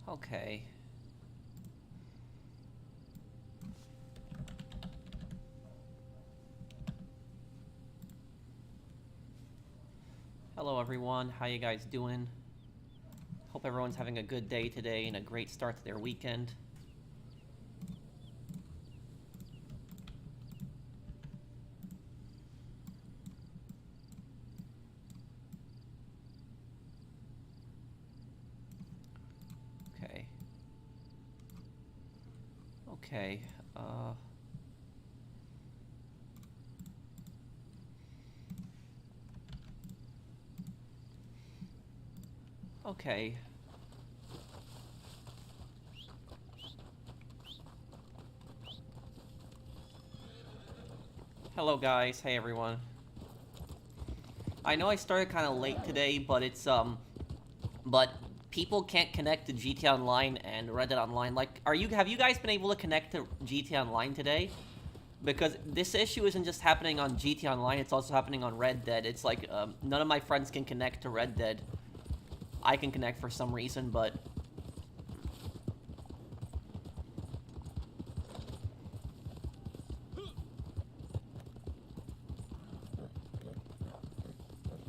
Okay. Hello everyone, how you guys doing? Hope everyone's having a good day today and a great start to their weekend. Okay. Okay, okay. Hello guys, hey everyone. I know I started kind of late today, but but people can't connect to GTA Online and Red Dead Online. Like, have you guys been able to connect to GTA Online today? Because this issue isn't just happening on GTA Online, it's also happening on Red Dead. It's like, none of my friends can connect to Red Dead. I can connect for some reason, but...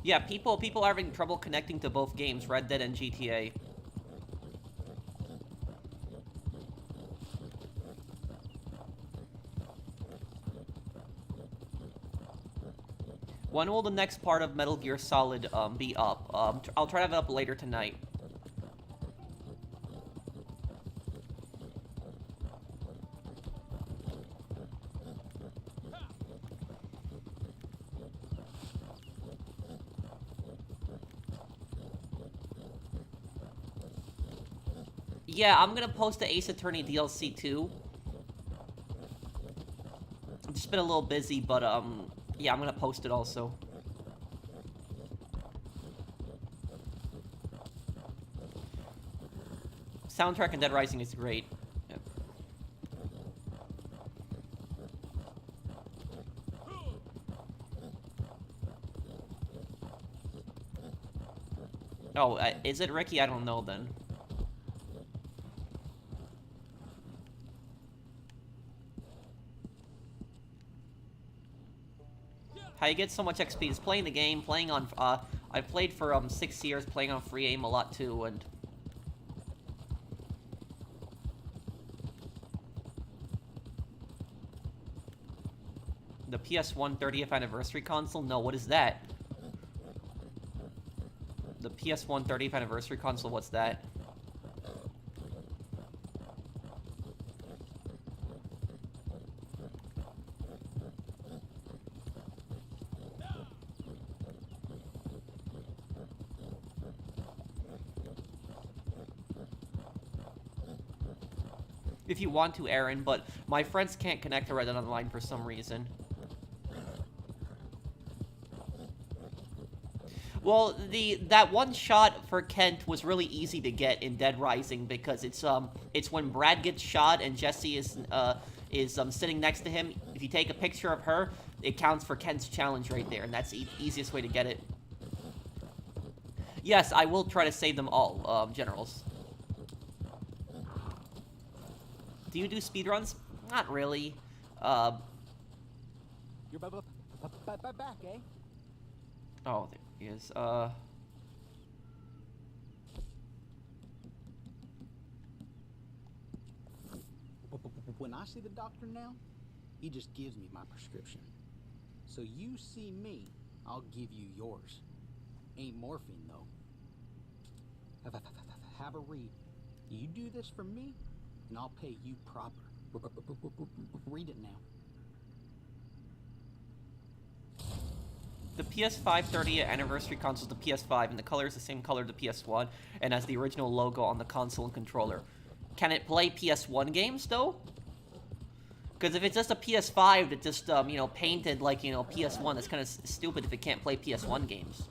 Yeah, people are having trouble connecting to both games, Red Dead and GTA. When will the next part of Metal Gear Solid be up? I'll try to have it up later tonight. Yeah, I'm gonna post the Ace Attorney DLC too. I've just been a little busy, but yeah, I'm gonna post it also. Soundtrack in Dead Rising is great. Yeah. Oh, is it Ricky? I don't know then. How you get so much XP is playing the game, playing on, I played for, 6 years, playing on free aim a lot too, and... The PS1 30th anniversary console? No, what is that? The PS1 30th anniversary console, what's that? If you want to, Aaron, but my friends can't connect to Red Dead Online for some reason. Well, that one shot for Kent was really easy to get in Dead Rising because it's when Brad gets shot and Jesse is sitting next to him. If you take a picture of her, it counts for Kent's challenge right there, and that's the easiest way to get it. Yes, I will try to save them all, Generals. Do you do speedruns? Not really. You're back, eh? Oh, there he is. When I see the doctor now, he just gives me my prescription. So you see me, I'll give you yours. Ain't morphine, though. Have a read. You do this for me, and I'll pay you proper. Read it now. The PS5 30th anniversary console is the PS5, and the color is the same color as the PS1, and has the original logo on the console and controller. Can it play PS1 games, though? Because if it's just a PS5 that just, you know, painted like, you know, PS1, that's kind of stupid if it can't play PS1 games.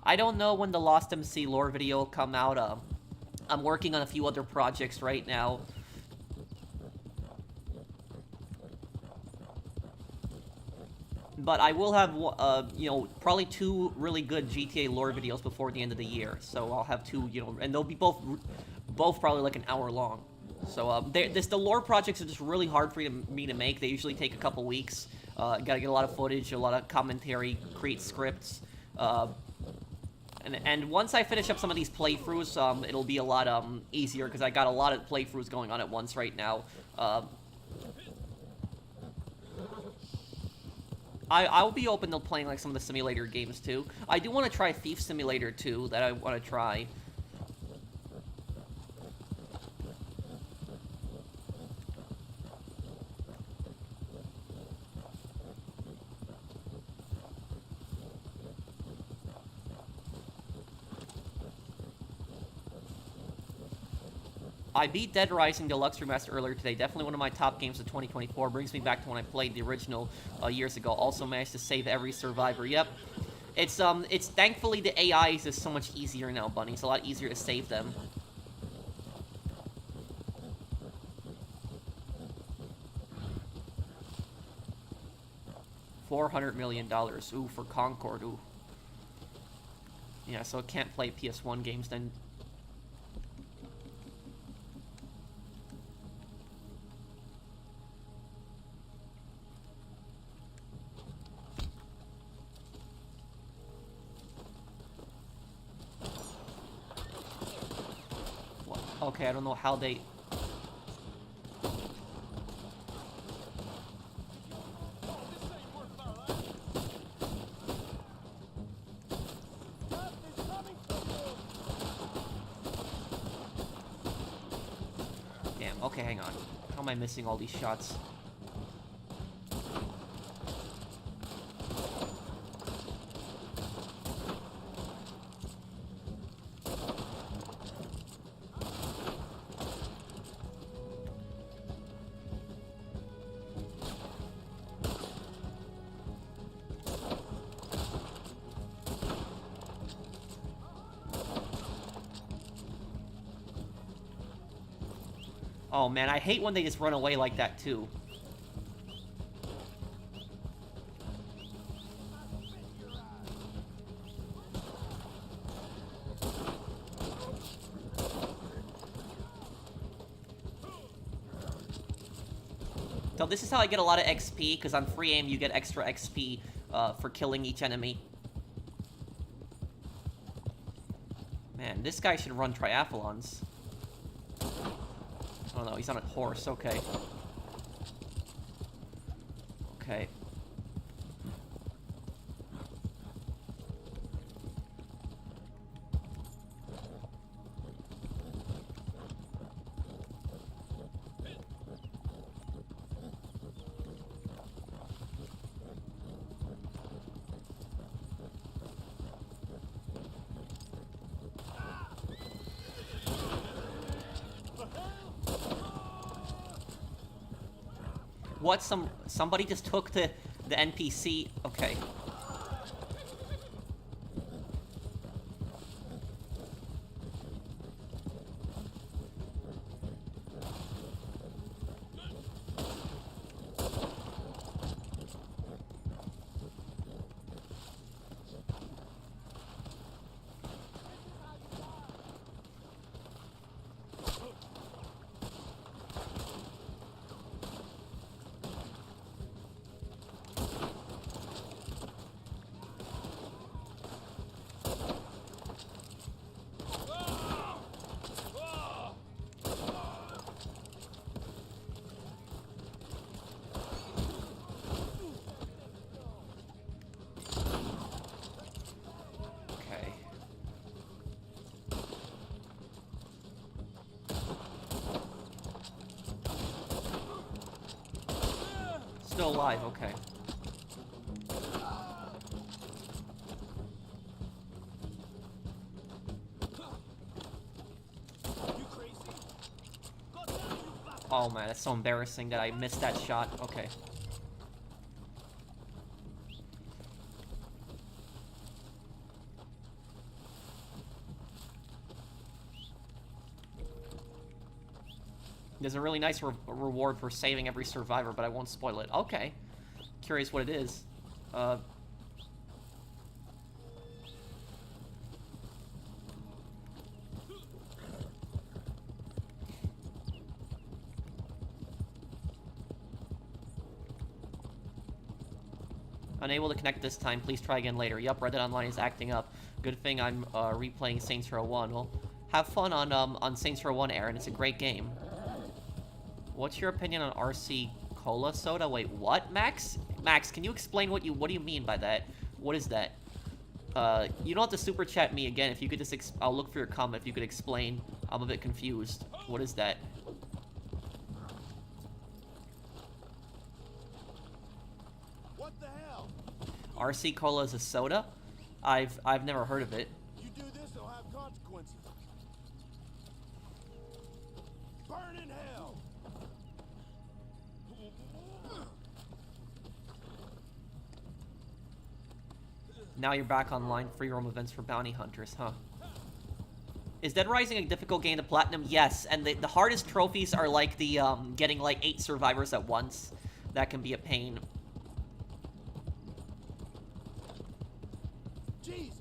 I don't know when the Lost MC lore video will come out. I'm working on a few other projects right now. but I will have, you know, probably 2 really good GTA lore videos before the end of the year. So I'll have 2, you know, and they'll be both probably like an hour long. So the lore projects are just really hard for me to make. They usually take a couple weeks. Gotta get a lot of footage, a lot of commentary, create scripts. And once I finish up some of these playthroughs, it'll be a lot easier because I got a lot of playthroughs going on at once right now. I'll be open to playing like some of the simulator games too. I do want to try Thief Simulator 2 that I want to try. I beat Dead Rising Deluxe Remaster earlier today. Definitely one of my top games of 2024. Brings me back to when I played the original years ago. Also managed to save every survivor. Yep. It's thankfully the AIs is so much easier now, Bunny. It's a lot easier to save them. $400 million. Ooh, for Concord. Ooh. Yeah, so it can't play PS1 games then. Okay, I don't know how they... Damn, okay, hang on. How am I missing all these shots? Oh man, I hate when they just run away like that too. So this is how I get a lot of XP, because on free aim you get extra XP for killing each enemy. Man, this guy should run triathlons. Oh no, he's on a horse, okay. Okay. What? Somebody just took the NPC. Okay. Still alive, okay. Oh man, that's so embarrassing that I missed that shot. Okay. There's a really nice reward for saving every survivor, but I won't spoil it. Okay. Curious what it is. Unable to connect this time. Please try again later. Yup, Reddit Online is acting up. Good thing I'm replaying Saints Row 1. Well, have fun on Saints Row 1, Aaron. It's a great game. What's your opinion on RC Cola Soda? Wait, what, Max? Max, can you explain what do you mean by that? What is that? You don't have to super chat me again. If you could just I'll look for your comment. If you could explain. I'm a bit confused. What is that? What the hell? RC Cola is a soda? I've never heard of it. You do this, it'll have consequences. Burn in hell. Now you're back online. Free roam events for bounty hunters, huh? Is Dead Rising a difficult game to platinum? Yes, and the hardest trophies are like the getting like 8 survivors at once. That can be a pain. Jesus.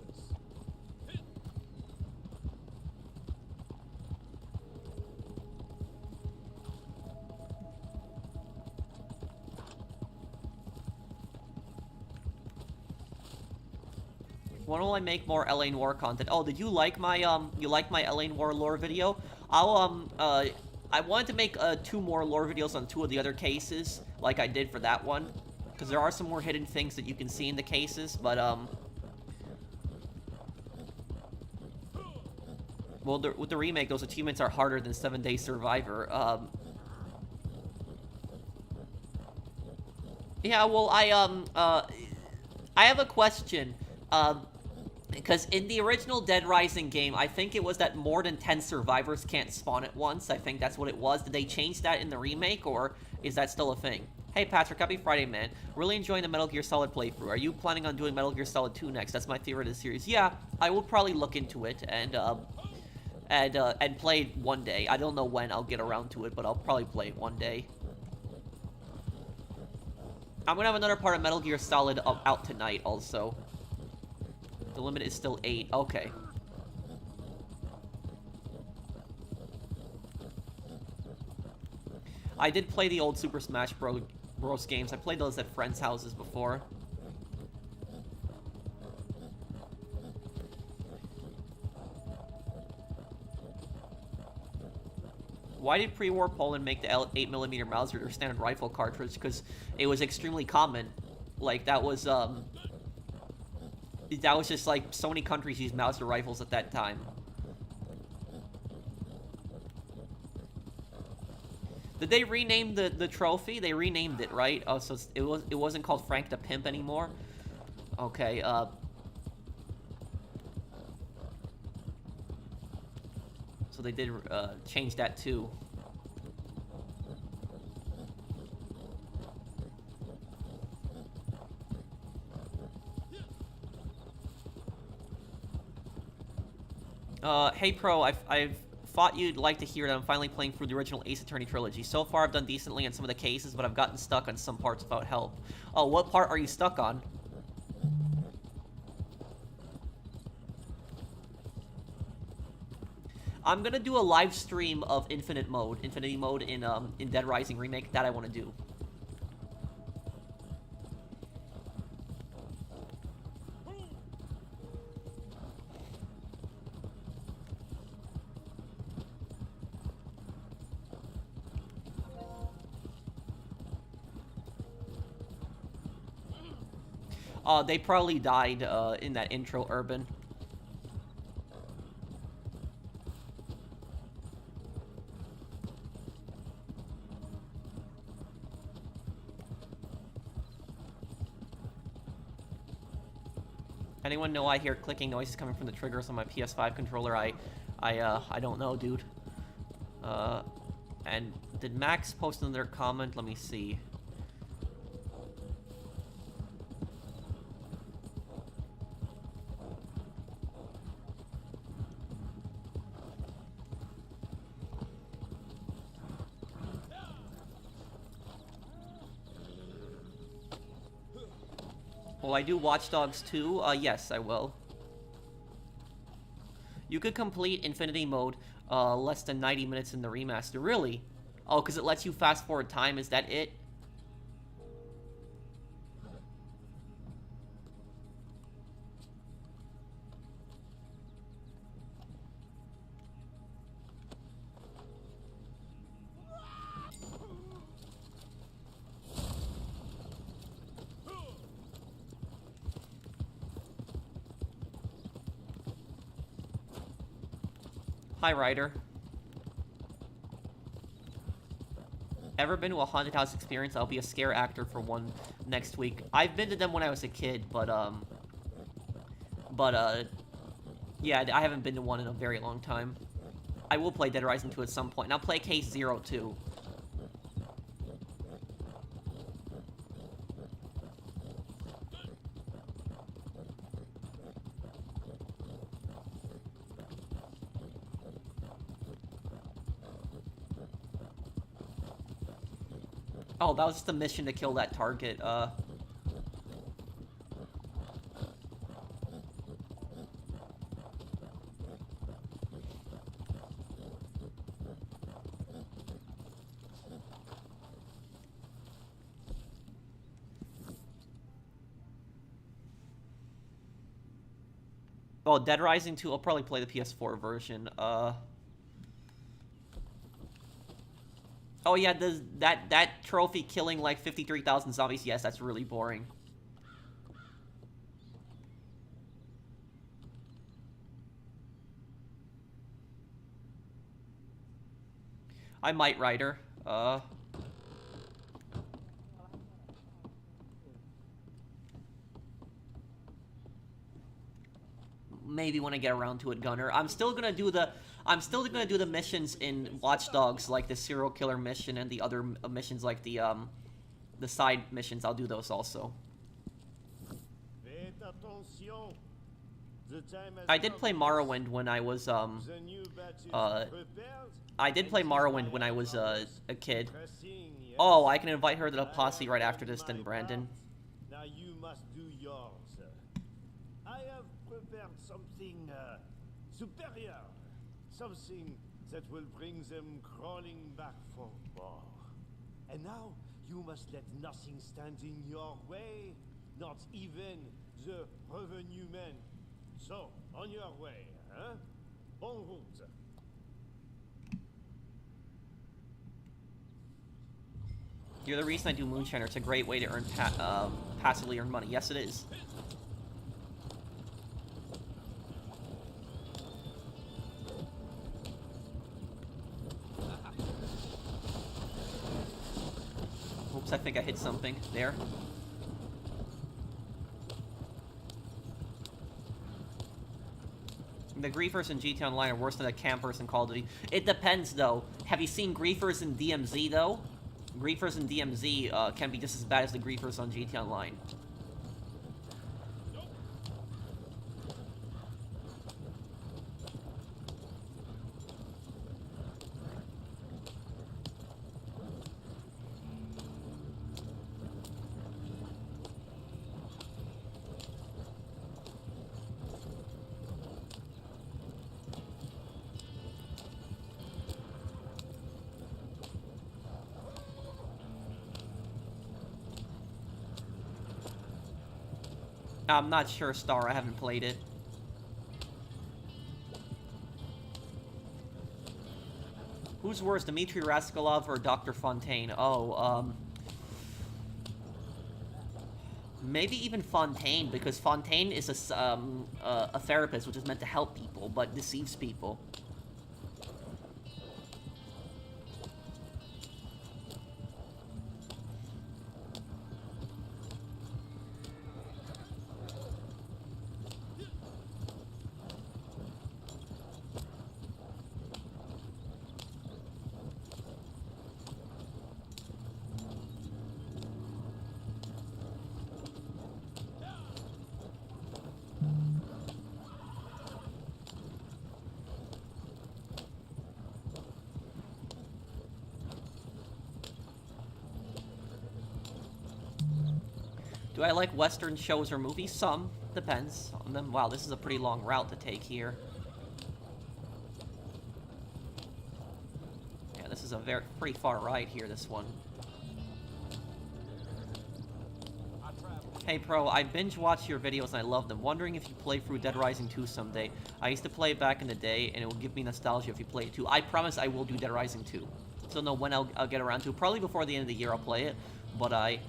When will I make more LA Noir content? Oh, did you like my LA Noir lore video? I'll I wanted to make 2 more lore videos on 2 of the other cases, like I did for that one, because there are some more hidden things that you can see in the cases, but well, with the remake, those achievements are harder than 7-Day Survivor. Yeah, well, I have a question. Because in the original Dead Rising game, I think it was that more than 10 survivors can't spawn at once. I think that's what it was. Did they change that in the remake, or is that still a thing? Hey, Patrick, happy Friday, man. Really enjoying the Metal Gear Solid playthrough. Are you planning on doing Metal Gear Solid 2 next? That's my favorite of the series. Yeah, I will probably look into it and play it one day. I don't know when I'll get around to it, but I'll probably play it one day. I'm gonna have another part of Metal Gear Solid out tonight, also. The limit is still 8. Okay. I did play the old Super Smash Bros. Games. I played those at friends' houses before. Why did pre-war Poland make the 8mm Mauser their standard rifle cartridge? Because it was extremely common. Like, that was just like so many countries used Mauser rifles at that time. Did they rename the trophy? They renamed it, right? Oh, so it wasn't called Frank the Pimp anymore. Okay. So they did change that too. Hey Pro, I've thought you'd like to hear that I'm finally playing through the original Ace Attorney trilogy. So far I've done decently on some of the cases, but I've gotten stuck on some parts without help. Oh, what part are you stuck on? I'm gonna do a live stream of Infinity Mode in Dead Rising Remake. That I want to do. They probably died in that intro, Urban. Anyone know I hear clicking noises coming from the triggers on my PS5 controller? I don't know, dude. And did Max post another comment? Let me see. Will I do Watch Dogs 2? Yes, I will. You could complete Infinity Mode less than 90 minutes in the remaster. Really? Oh, because it lets you fast forward time. Is that it? Hi, Ryder. Ever been to a haunted house experience? I'll be a scare actor for one next week. I've been to them when I was a kid, yeah, I haven't been to one in a very long time. I will play Dead Rising 2 at some point, and I'll play Case Zero too. Oh, that was just a mission to kill that target, Oh, Dead Rising 2, I'll probably play the PS4 version, Oh yeah, that trophy killing like 53,000 zombies, yes, that's really boring. I might, Ryder. Maybe when I get around to it, Gunner. I'm still gonna do the missions in Watch Dogs, like the serial killer mission and the other missions, like the side missions. I'll do those also. I did play Morrowind when I was I did play Morrowind when I was a kid. Oh, I can invite her to the posse right after this, then, Brandon. Now you must do yours. I have prepared something superior. Something that will bring them crawling back for more. And now you must let nothing stand in your way, not even the revenue men. So, on your way, huh? Bon route. You're the reason I do Moonshiner. It's a great way to earn passively earn money. Yes, it is. Oops, I think I hit something there. The griefers in GTA Online are worse than the campers in Call of Duty. It depends, though. Have you seen griefers in DMZ, though? Griefers in DMZ can be just as bad as the griefers on GTA Online. I'm not sure, Star. I haven't played it. Who's worse, Dmitry Raskolov or Dr. Fontaine? Oh, maybe even Fontaine, because Fontaine is a therapist, which is meant to help people, but deceives people. Do I like Western shows or movies? Some. Depends on them. Wow, this is a pretty long route to take here. Yeah, this is a pretty far ride here, this one. Hey Pro, I binge watch your videos and I love them. Wondering if you play through Dead Rising 2 someday. I used to play it back in the day and it will give me nostalgia if you play it too. I promise I will do Dead Rising 2. Don't know when I'll get around to it. Probably before the end of the year I'll play it. But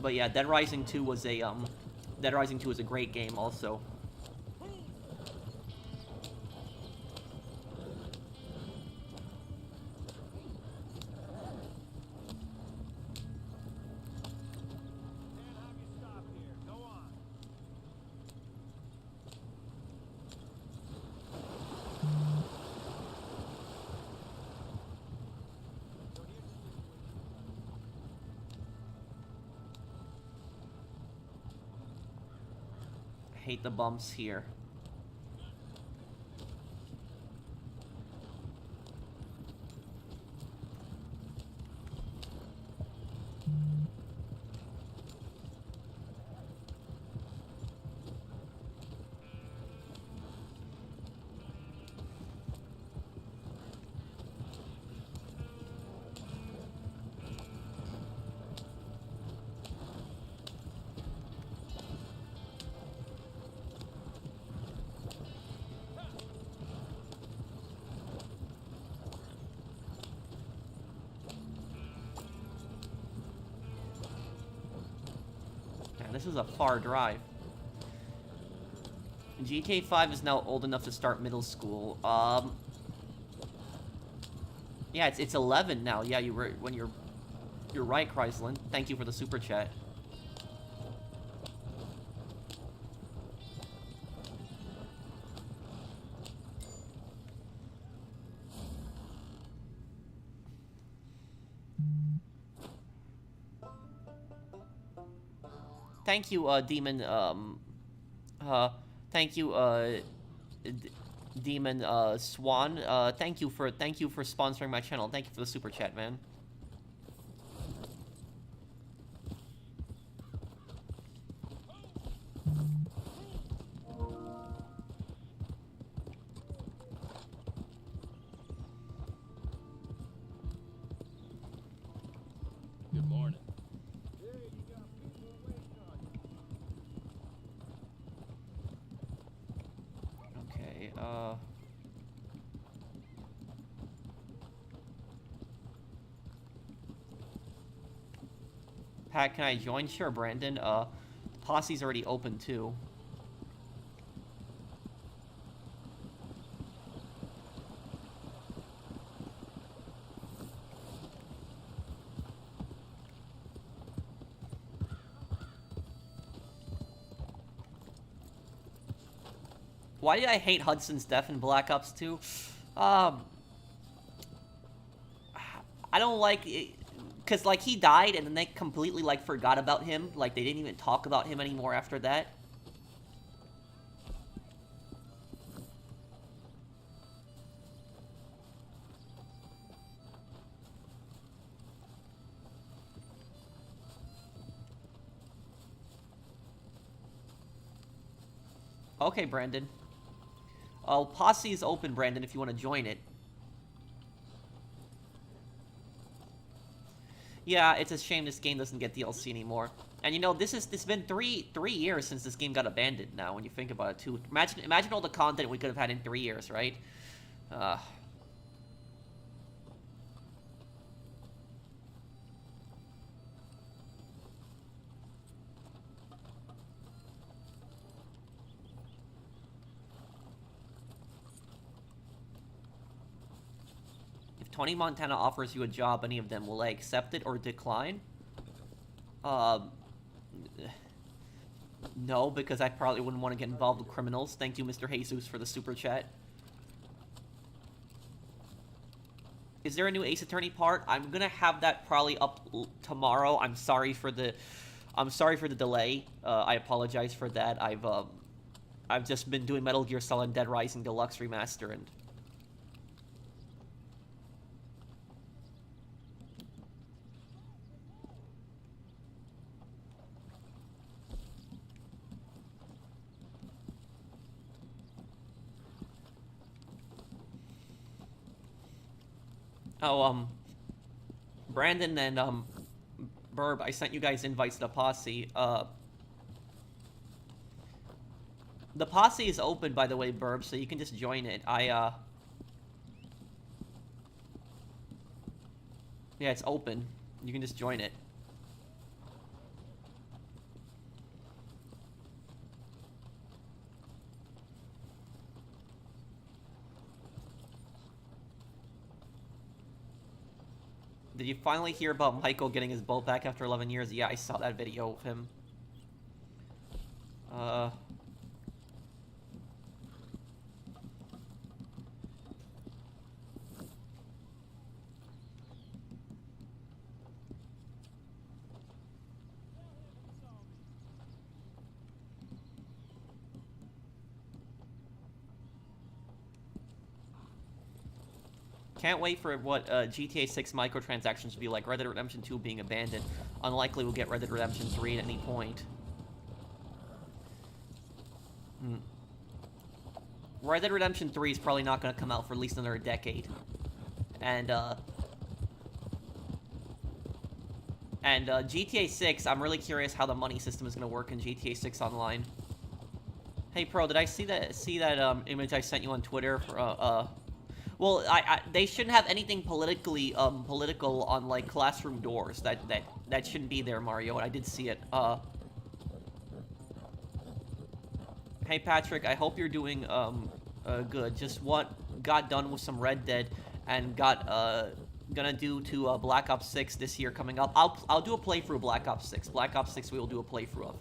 but yeah, Dead Rising 2 was a great game also. Hate the bumps here. This is a far drive. GTA 5 is now old enough to start middle school. Yeah, it's 11 now. Yeah, you're right, Chryslin. Thank you for the super chat. Thank you, Demon, thank you, Demon, Swan, thank you for sponsoring my channel. Thank you for the super chat, man. Good morning. Pat, can I join? Sure, Brandon. Posse's already open, too. Why did I hate Hudson's death in Black Ops 2? I don't like it, because, like, he died and then they completely, like, forgot about him. Like, they didn't even talk about him anymore after that. Okay, Brandon. Oh, Posse is open, Brandon, if you want to join it. Yeah, it's a shame this game doesn't get DLC anymore. And you know, it's been three years since this game got abandoned now, when you think about it, too. Imagine all the content we could have had in 3 years, right? If Tony Montana offers you a job, any of them, will I accept it or decline? No, because I probably wouldn't want to get involved with criminals. Thank you, Mr. Jesus, for the super chat. Is there a new Ace Attorney part? I'm gonna have that probably up tomorrow. I'm sorry for the delay. I apologize for that. I've just been doing Metal Gear Solid Dead Rising Deluxe Remaster, and Oh, Brandon and, Burb, I sent you guys invites to the posse. The posse is open, by the way, Burb, so you can just join it. Yeah, it's open. You can just join it. Did you finally hear about Michael getting his boat back after 11 years? Yeah, I saw that video of him. Can't wait for what GTA 6 microtransactions will be like. Red Dead Redemption 2 being abandoned. Unlikely we'll get Red Dead Redemption 3 at any point. Red Dead Redemption 3 is probably not going to come out for at least another decade. And GTA 6, I'm really curious how the money system is going to work in GTA 6 Online. Hey, Pro, did I see that image I sent you on Twitter for, well, they shouldn't have anything political on, like, classroom doors. That shouldn't be there, Mario, and I did see it. Hey, Patrick, I hope you're doing, good. Just got done with some Red Dead and gonna do to, Black Ops 6 this year coming up. I'll do a playthrough of Black Ops 6. Black Ops 6 we will do a playthrough of.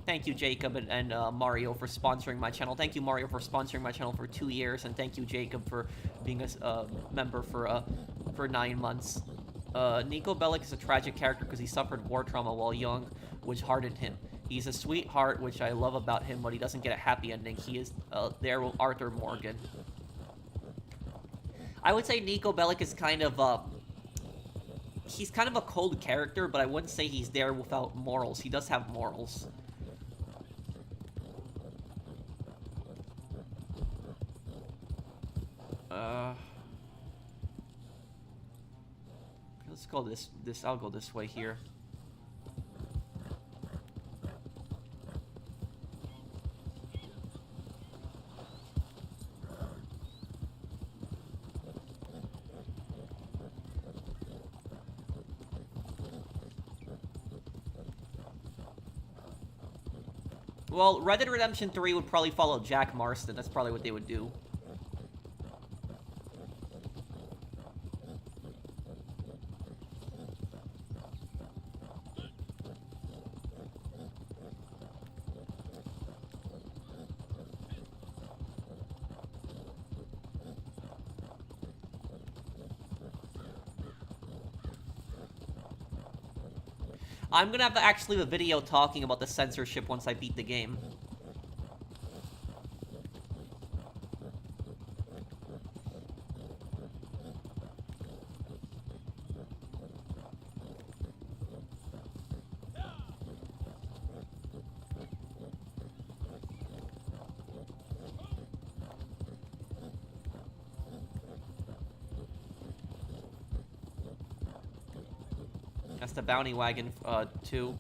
Thank you, Jacob and Mario, for sponsoring my channel. Thank you, Mario, for sponsoring my channel for 2 years, and thank you, Jacob, for being a member for 9 months. Nico Bellic is a tragic character because he suffered war trauma while young, which hardened him. He's a sweetheart, which I love about him, but he doesn't get a happy ending. He is there with Arthur Morgan. I would say Nico Bellic is kind of he's kind of a cold character, but I wouldn't say he's there without morals. He does have morals. Let's go I'll go this way here. Well, Red Dead Redemption 3 would probably follow Jack Marston. That's probably what they would do. I'm gonna have to actually have a video talking about the censorship once I beat the game. That's the Bounty Wagon, 2.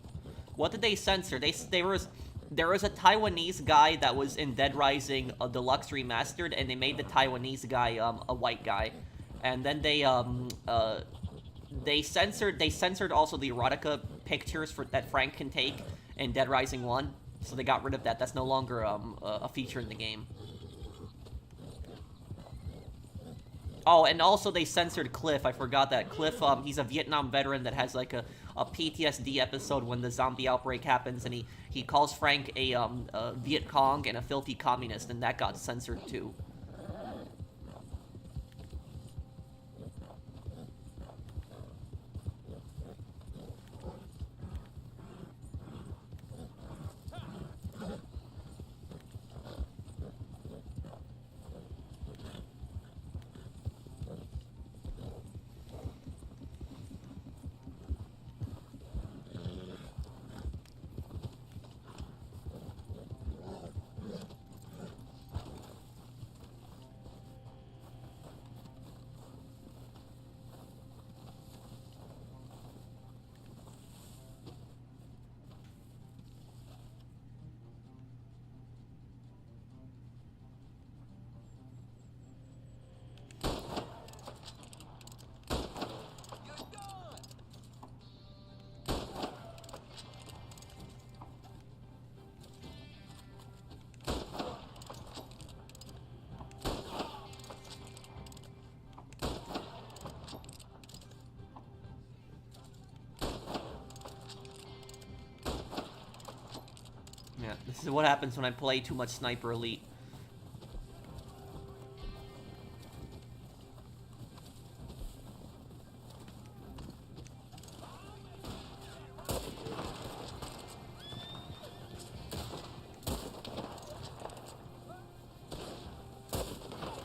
What did they censor? There was a Taiwanese guy that was in Dead Rising Deluxe Remastered, and they made the Taiwanese guy, a white guy. And then they censored also the erotica pictures that Frank can take in Dead Rising 1. So they got rid of that. That's no longer, a feature in the game. Oh, and also they censored Cliff. I forgot that. Cliff, he's a Vietnam veteran that has, like, a PTSD episode when the zombie outbreak happens, and he calls Frank a Viet Cong and a filthy communist, and that got censored, too. This is what happens when I play too much Sniper Elite.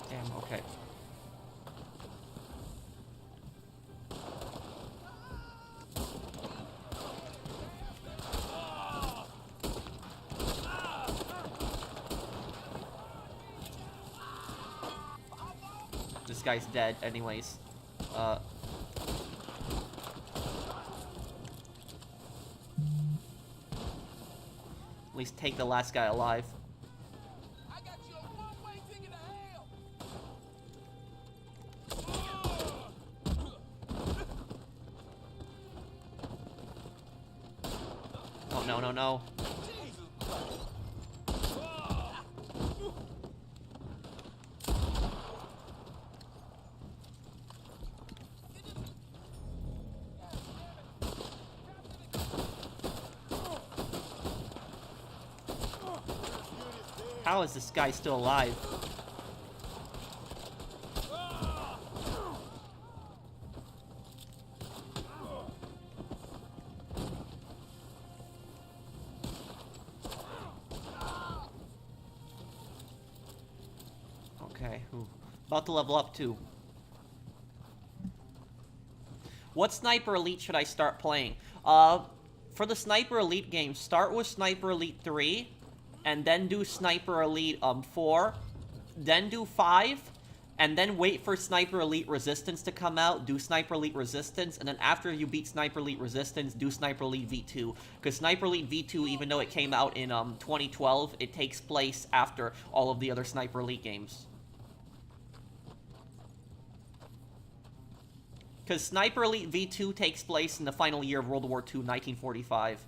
Damn, okay. This guy's dead anyways. At least take the last guy alive. I got you a one-way ticket to hell. Oh, no, no, no. How is this guy still alive? Okay, about to level up too. What Sniper Elite should I start playing? For the Sniper Elite game, start with Sniper Elite 3, and then do Sniper Elite 4, then do 5, and then wait for Sniper Elite Resistance to come out, do Sniper Elite Resistance, and then after you beat Sniper Elite Resistance, do Sniper Elite V2. Because Sniper Elite V2, even though it came out in 2012, it takes place after all of the other Sniper Elite games. Because Sniper Elite V2 takes place in the final year of World War II, 1945.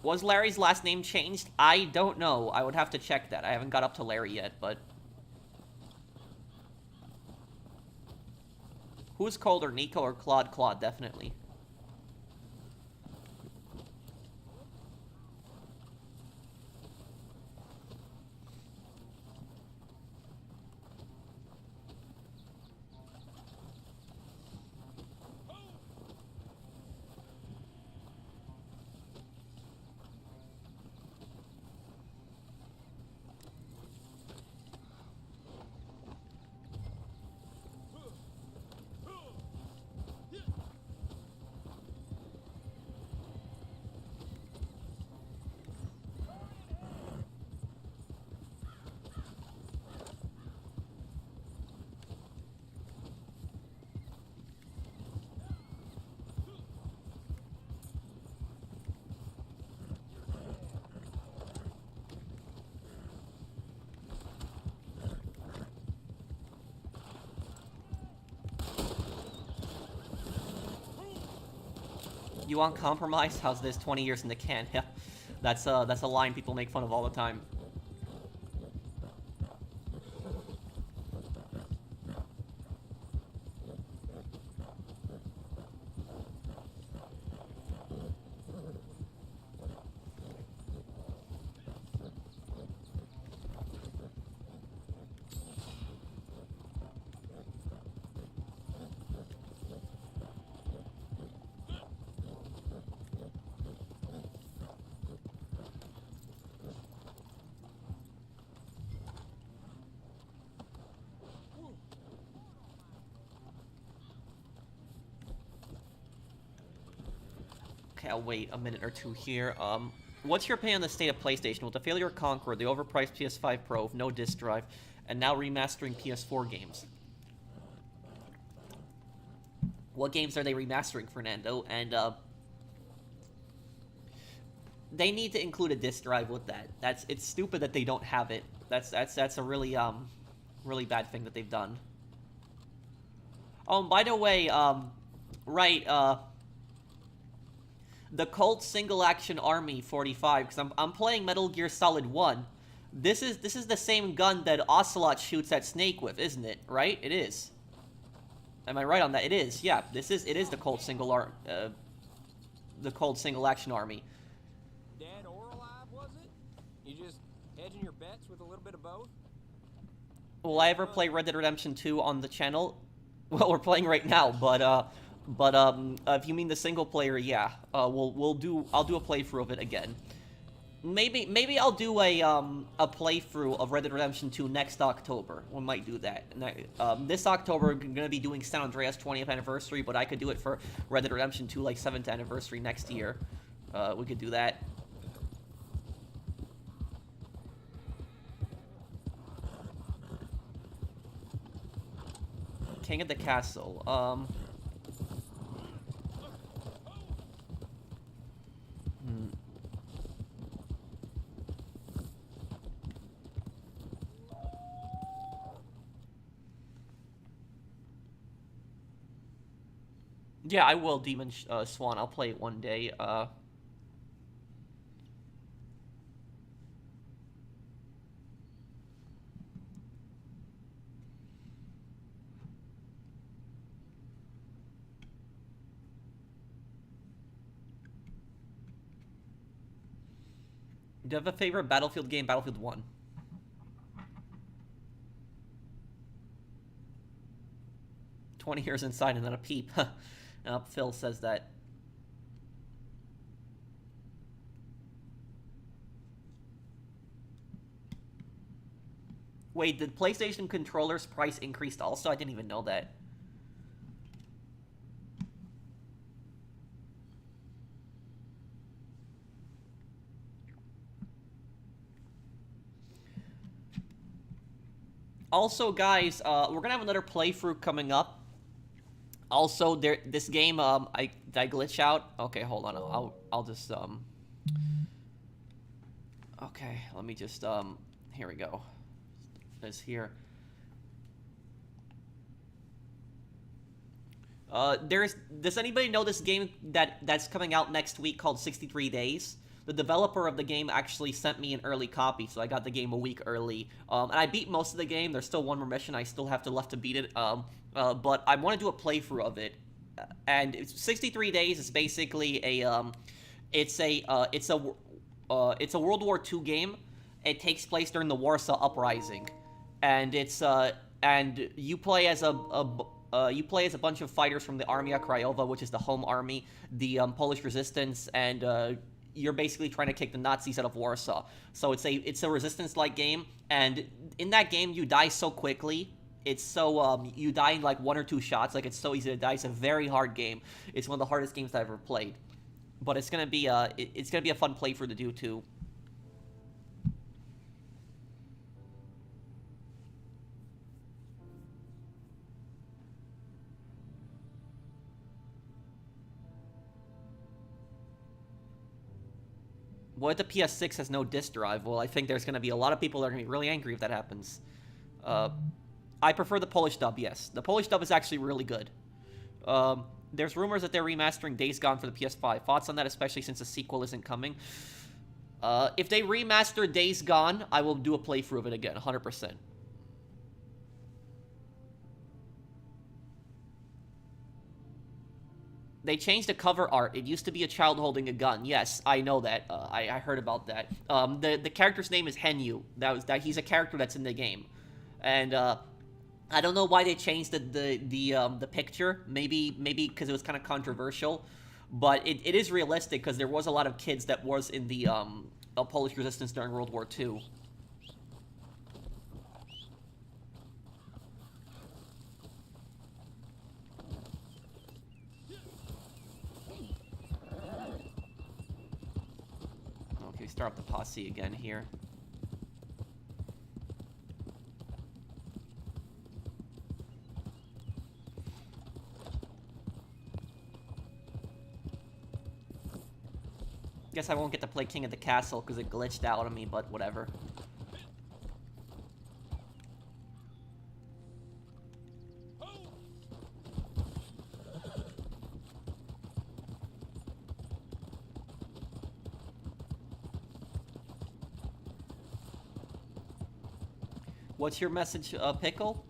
Was Larry's last name changed? I don't know. I would have to check that. I haven't got up to Larry yet, but... Who's colder, Nico or Claude? Claude, definitely. You want compromise? How's this? 20 years in the can. Yeah, that's a line people make fun of all the time. Okay, I'll wait a minute or two here. What's your opinion on the state of PlayStation? With the failure of Conqueror, the overpriced PS5 Pro, no disc drive, and now remastering PS4 games. What games are they remastering, Fernando? And, they need to include a disc drive with that. It's stupid that they don't have it. That's a really, really bad thing that they've done. Oh, and by the way, Right, the Colt Single Action Army 45, because I'm playing Metal Gear Solid 1. This is the same gun that Ocelot shoots at Snake with, isn't it? Right? It is. Am I right on that? It is. Yeah, it is the Colt the Colt Single Action Army. Dead or alive, was it? You just hedging your bets with a little bit of both? Will I ever play Red Dead Redemption 2 on the channel? Well, we're playing right now, but if you mean the single player, yeah. I'll do a playthrough of it again. Maybe I'll do a playthrough of Red Dead Redemption 2 next October. We might do that. This October, we're gonna be doing San Andreas 20th anniversary, but I could do it for Red Dead Redemption 2, like 7th anniversary next year. We could do that. King of the Castle. Yeah, I will, Demon Swan. I'll play it one day. Do you have a favorite Battlefield game? Battlefield 1. "20 years inside and then a peep." Phil says that. Wait, did PlayStation controllers price increased also? I didn't even know that. Also, guys, we're gonna have another playthrough coming up. Also, this game, did I glitch out? Okay, hold on. I'll just okay, let me just here we go. This here. Does anybody know this game that's coming out next week called 63 Days? The developer of the game actually sent me an early copy, so I got the game a week early. And I beat most of the game. There's still one more mission I still have left to beat it. But I want to do a playthrough of it. And 63 Days is basically it's a World War II game. It takes place during the Warsaw Uprising, and and you play as a bunch of fighters from the Armia Krajowa, which is the home army, the Polish resistance, and you're basically trying to kick the Nazis out of Warsaw. So it's a resistance-like game, and in that game you die so quickly. It's so you die in like 1 or 2 shots. Like, it's so easy to die. It's a very hard game. It's one of the hardest games I've ever played. But it's gonna be a fun playthrough to do too. What if the PS6 has no disk drive? Well, I think there's going to be a lot of people that are going to be really angry if that happens. I prefer the Polish dub, yes. The Polish dub is actually really good. There's rumors that they're remastering Days Gone for the PS5. Thoughts on that, especially since the sequel isn't coming? If they remaster Days Gone, I will do a playthrough of it again, 100%. They changed the cover art. It used to be a child holding a gun. Yes, I know that. I heard about that. The character's name is Henyu. He's a character that's in the game, and I don't know why they changed the picture. Maybe because it was kind of controversial, but it is realistic because there was a lot of kids that was in the Polish resistance during World War II. Start up the posse again here. Guess I won't get to play King of the Castle because it glitched out on me, but whatever. What's your message, Pickle?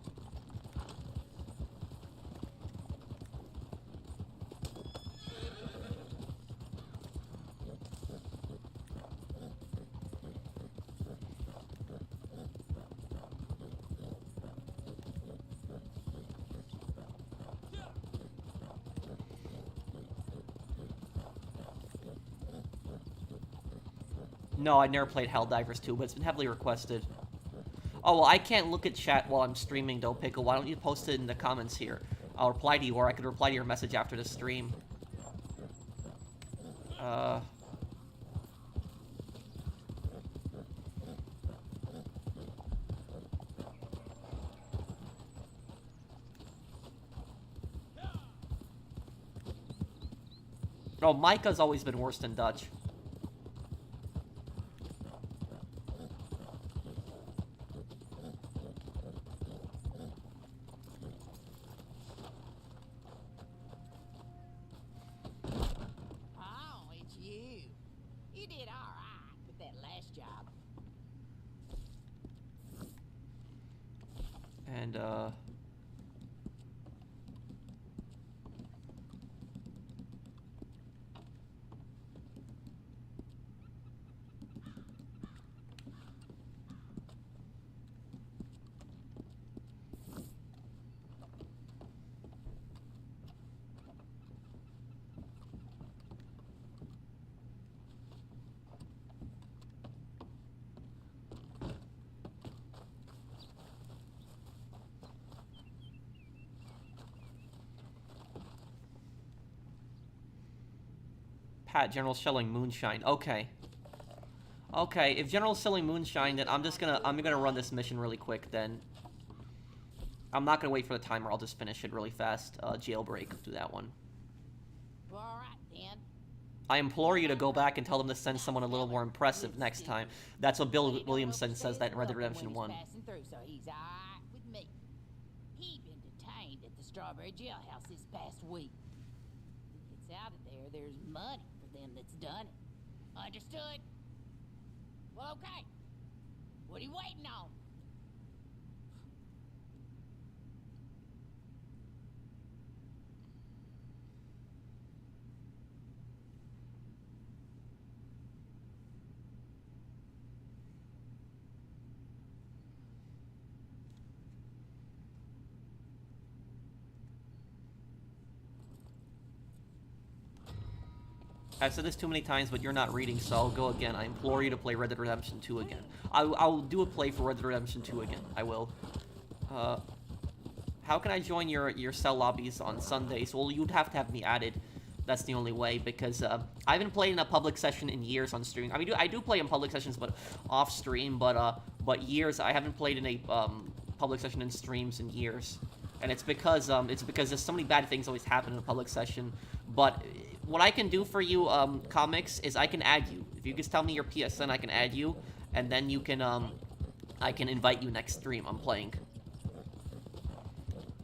No, I never played Helldivers 2, but it's been heavily requested. Oh, well, I can't look at chat while I'm streaming, though, Pickle. Why don't you post it in the comments here? I'll reply to you, or I could reply to your message after the stream. Oh, Micah's always been worse than Dutch. Oh, it's you. You did all right with that last job. And, Pat, General's selling Moonshine. Okay. Okay, if General's selling Moonshine, then I'm gonna run this mission really quick, then. I'm not gonna wait for the timer, I'll just finish it really fast. Jailbreak, do that one. Well, all right, then. I implore you to go back and tell them to send someone a little more impressive next time. That's what Bill Williamson says that in Red Dead Redemption 1. Passing through, so he's all right with me. He been detained at the Strawberry Jailhouse this past week. If he gets out of there, there's money for them that's done it. Understood? Well, okay. What are you waiting on? I've said this too many times, but you're not reading, so I'll go again. I implore you to play Red Dead Redemption 2 again. I'll do a play for Red Dead Redemption 2 again. I will. How can I join your cell lobbies on Sundays? Well, you'd have to have me added. That's the only way, because I haven't played in a public session in years on stream. I mean, I do play in public sessions, but off stream. But years, I haven't played in a public session in streams in years, and it's because there's so many bad things always happen in a public session. But what I can do for you, comics, is I can add you. If you just tell me your PSN, I can add you, and then you can I can invite you next stream I'm playing.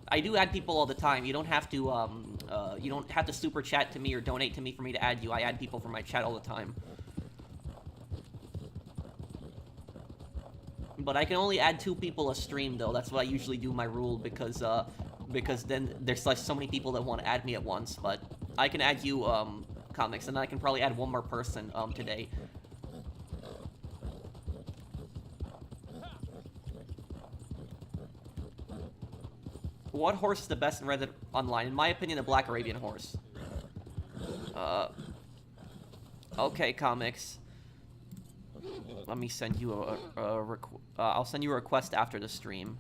I do add people all the time. You don't have to super chat to me or donate to me for me to add you. I add people from my chat all the time. But I can only add 2 people a stream, though. That's what I usually do, my rule, because then there's like so many people that want to add me at once. But I can add you, comics, and I can probably add one more person today. What horse is the best in Red Dead Online? In my opinion, the Black Arabian horse. Okay, comics. Let me send you I'll send you a request after the stream.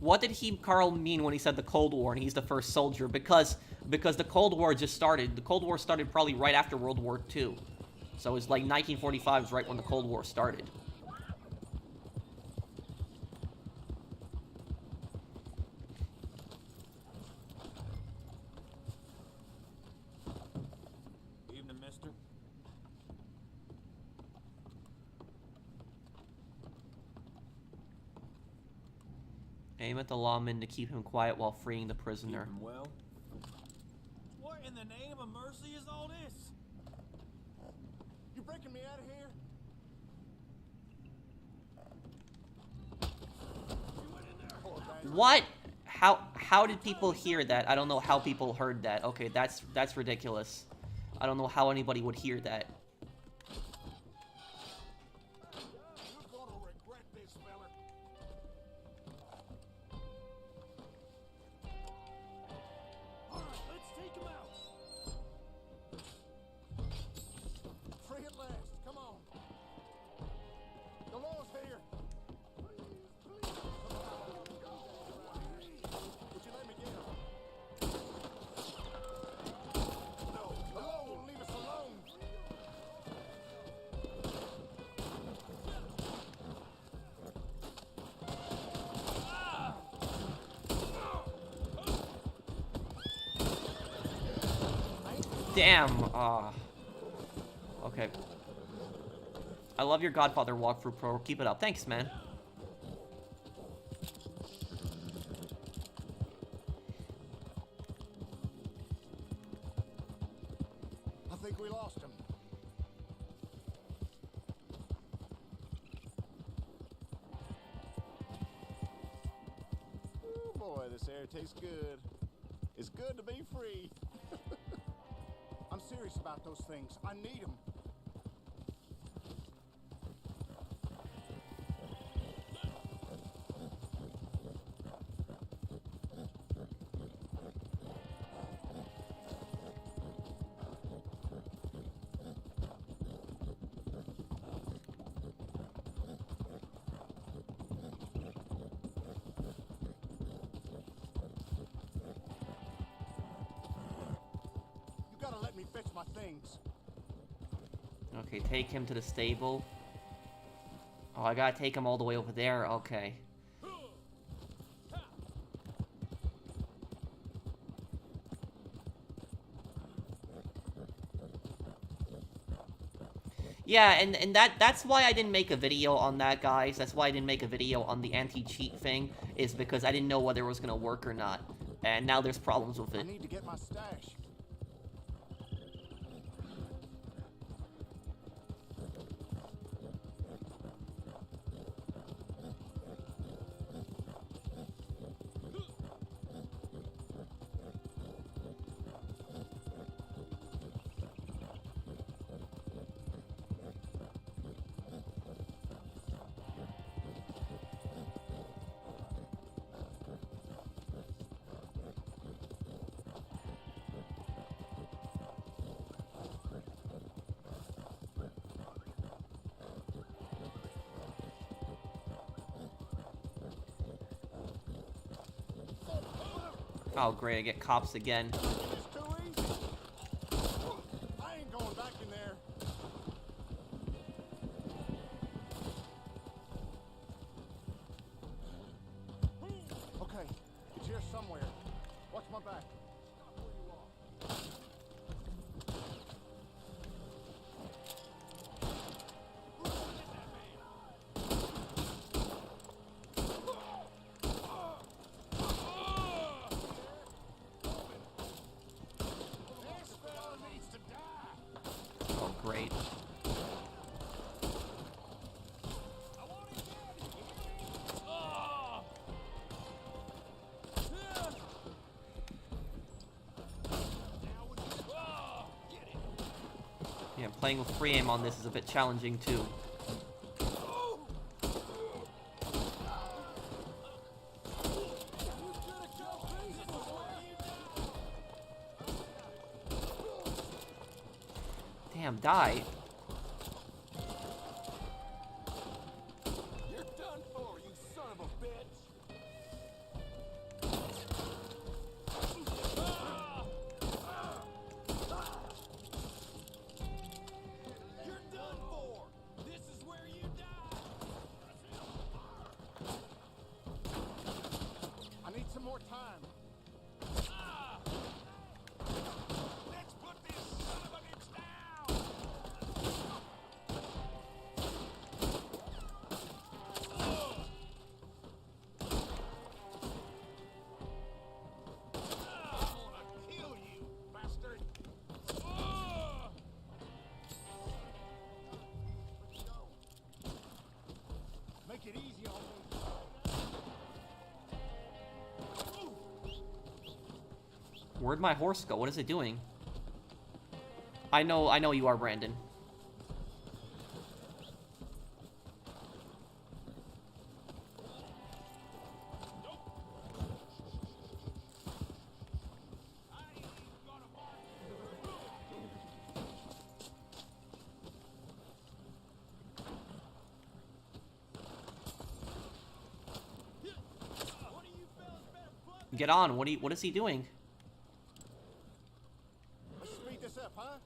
What did Carl mean when he said the Cold War and he's the first soldier? Because the Cold War just started. The Cold War started probably right after World War II. So it's like 1945 is right when the Cold War started. Evening, mister. Aim at the lawman to keep him quiet while freeing the prisoner. Keep him well. What in the name of mercy is all this? You breaking me out of here? What? How did people hear that? I don't know how people heard that. Okay, that's ridiculous. I don't know how anybody would hear that. You're gonna regret this, fella. All right, let's take him out. Free at last. Come on. The law's here. Would you let me get him? No, the law won't leave us alone. Damn. Okay. I love your Godfather walkthrough, pro. Keep it up. Thanks, man. I think we lost him. Ooh, boy, this air tastes good. It's good to be free. I'm serious about those things. I need them. You gotta let me fetch my things. Okay, take him to the stable. Oh, I gotta take him all the way over there. Okay. Yeah, and that's why I didn't make a video on that, guys. That's why I didn't make a video on the anti-cheat thing, is because I didn't know whether it was gonna work or not. And now there's problems with I it. need to get my stash. Oh, great, I get cops again. It's too easy. I ain't going back in there. Okay, it's here somewhere. Watch my back. Stop where you are. This fella needs to die. Oh, great. Yeah, playing with free aim on this is a bit challenging, too. Damn, die. You're done for, you son of a bitch. You're done for. This is where you die. I need some more time. Let's put this son of a bitch down. Where'd my horse go? What is it doing? I know you are, Brandon. Get on. What is he doing? Let's speed this up, huh?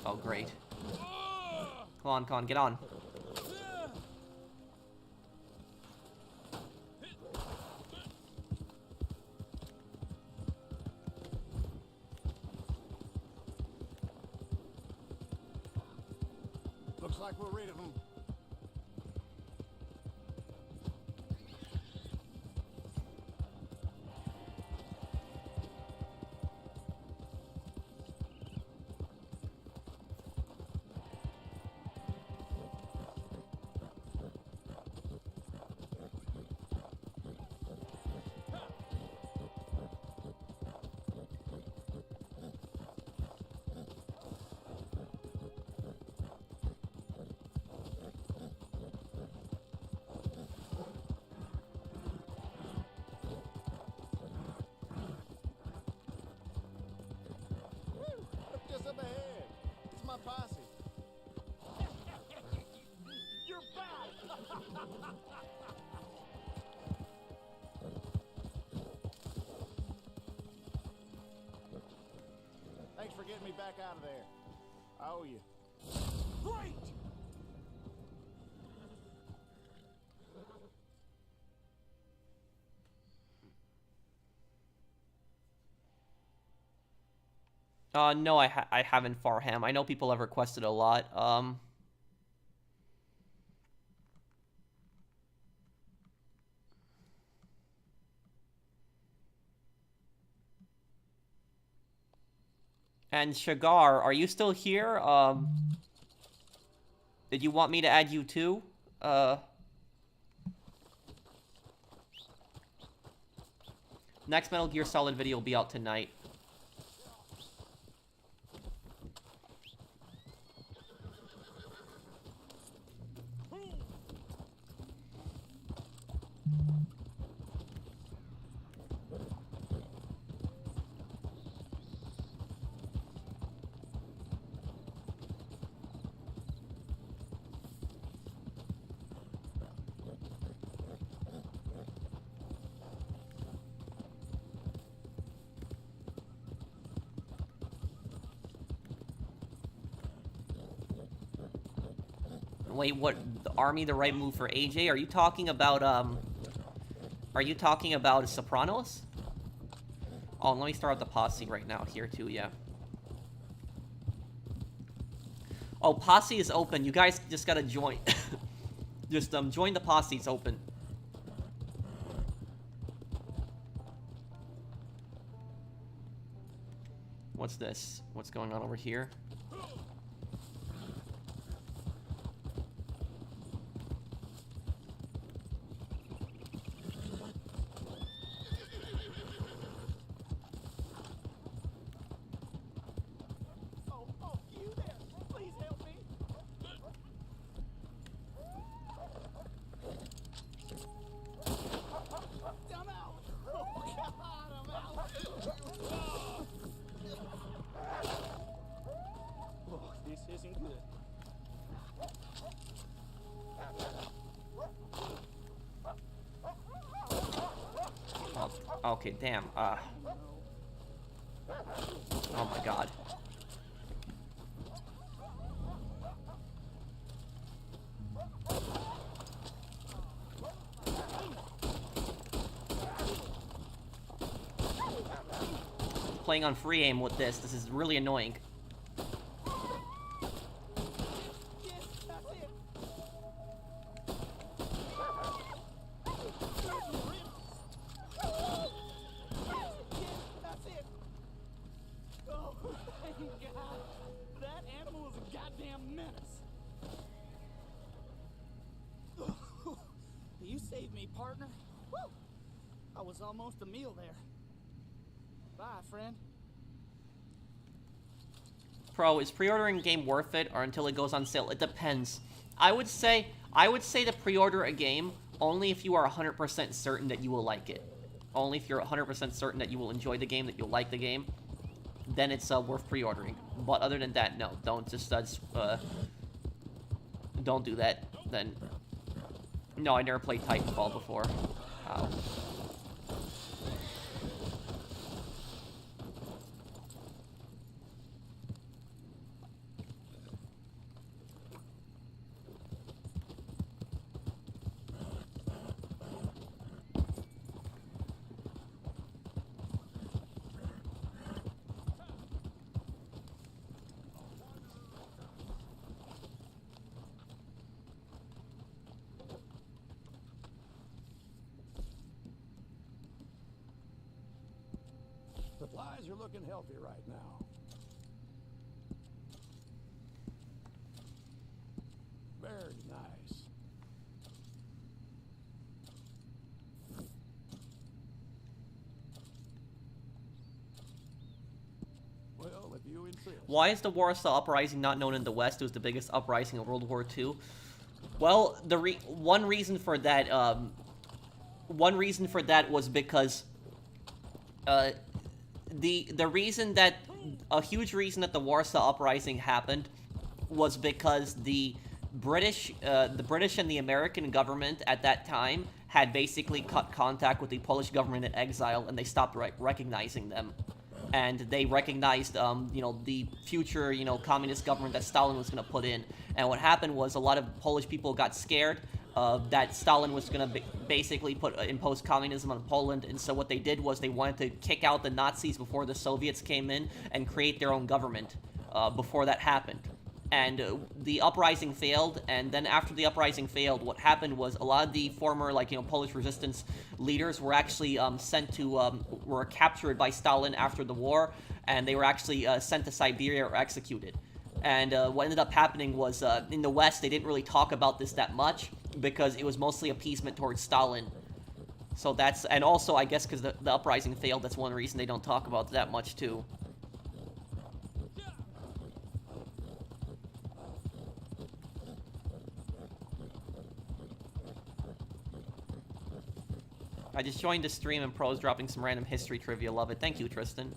Oh, great. Come on, get on. Looks like we're rid of them. Look just up ahead. It's my posse. You're back! Thanks for getting me back out of there. I owe you. Great! No, I haven't, Farham. I know people have requested a lot. And Shagar, are you still here? Did you want me to add you too? Next Metal Gear Solid video will be out tonight. Wait, what? The Army, the right move for AJ? Are you talking about, are you talking about Sopranos? Oh, let me start with the posse right now here, too, yeah. Oh, posse is open. You guys just gotta join. Just, join the posse. It's open. What's this? What's going on over here? Okay, damn. Oh my god. Playing on free aim with this. This is really annoying. partner. Woo! I was almost a meal there. Bye, friend. Pro, is pre-ordering a game worth it or until it goes on sale? It depends. I would say to pre-order a game only if you are 100% certain that you will like it. Only if you're 100% certain that you will enjoy the game, that you'll like the game, then it's worth pre-ordering. But other than that, no, don't don't do that. Then, no, I never played Titanfall before. Ow. Supplies are looking healthy right now. Very nice. Well, if you insist. Why is the Warsaw Uprising not known in the West? It was the biggest uprising of World War II. Well, one reason for that was because the reason that a huge reason that the Warsaw Uprising happened was because the British and the American government at that time had basically cut contact with the Polish government in exile, and they stopped recognizing them. And they recognized, the future, communist government that Stalin was going to put in. And what happened was a lot of Polish people got scared that Stalin was going to basically impose communism on Poland. And so what they did was they wanted to kick out the Nazis before the Soviets came in and create their own government before that happened. And the uprising failed, and then after the uprising failed, what happened was a lot of the former, Polish resistance leaders were actually were captured by Stalin after the war, and they were actually sent to Siberia or executed. And what ended up happening was, in the West, they didn't really talk about this that much, because it was mostly appeasement towards Stalin. So that's, and also, I guess, because the uprising failed, that's one reason they don't talk about it that much, too. I just joined the stream and Pro's dropping some random history trivia. Love it. Thank you, Tristan.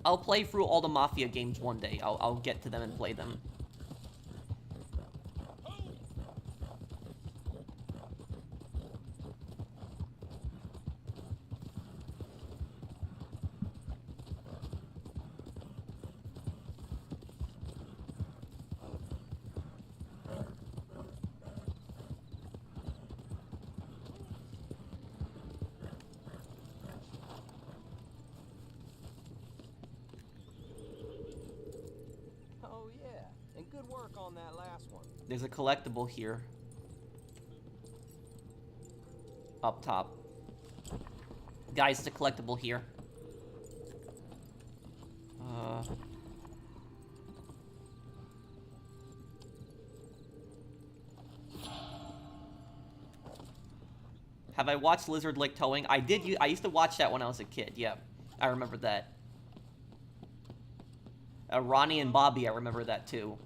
I'll play through all the Mafia games one day. I'll get to them and play them. On that last one. There's a collectible here. Up top. Guys, it's a collectible here. Have I watched Lizard Lake Towing? I did. I used to watch that when I was a kid. Yeah, I remember that. Ronnie and Bobby, I remember that too.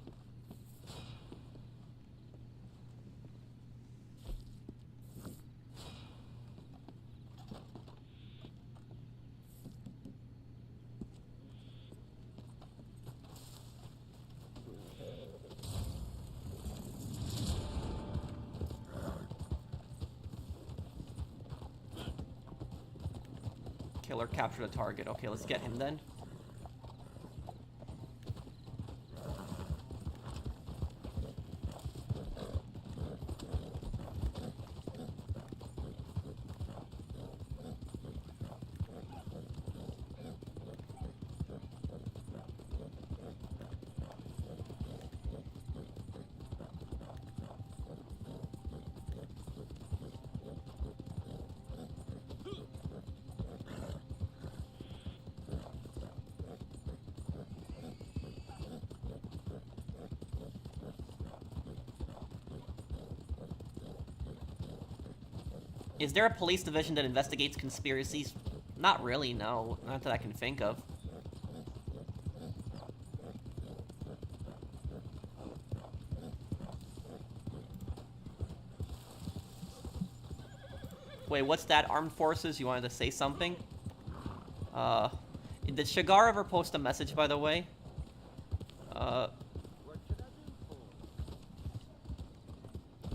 Killer captured a target. Okay, let's get him then. Is there a police division that investigates conspiracies? Not really, no. Not that I can think of. Wait, what's that? Armed Forces? You wanted to say something? Did Shigar ever post a message, by the way?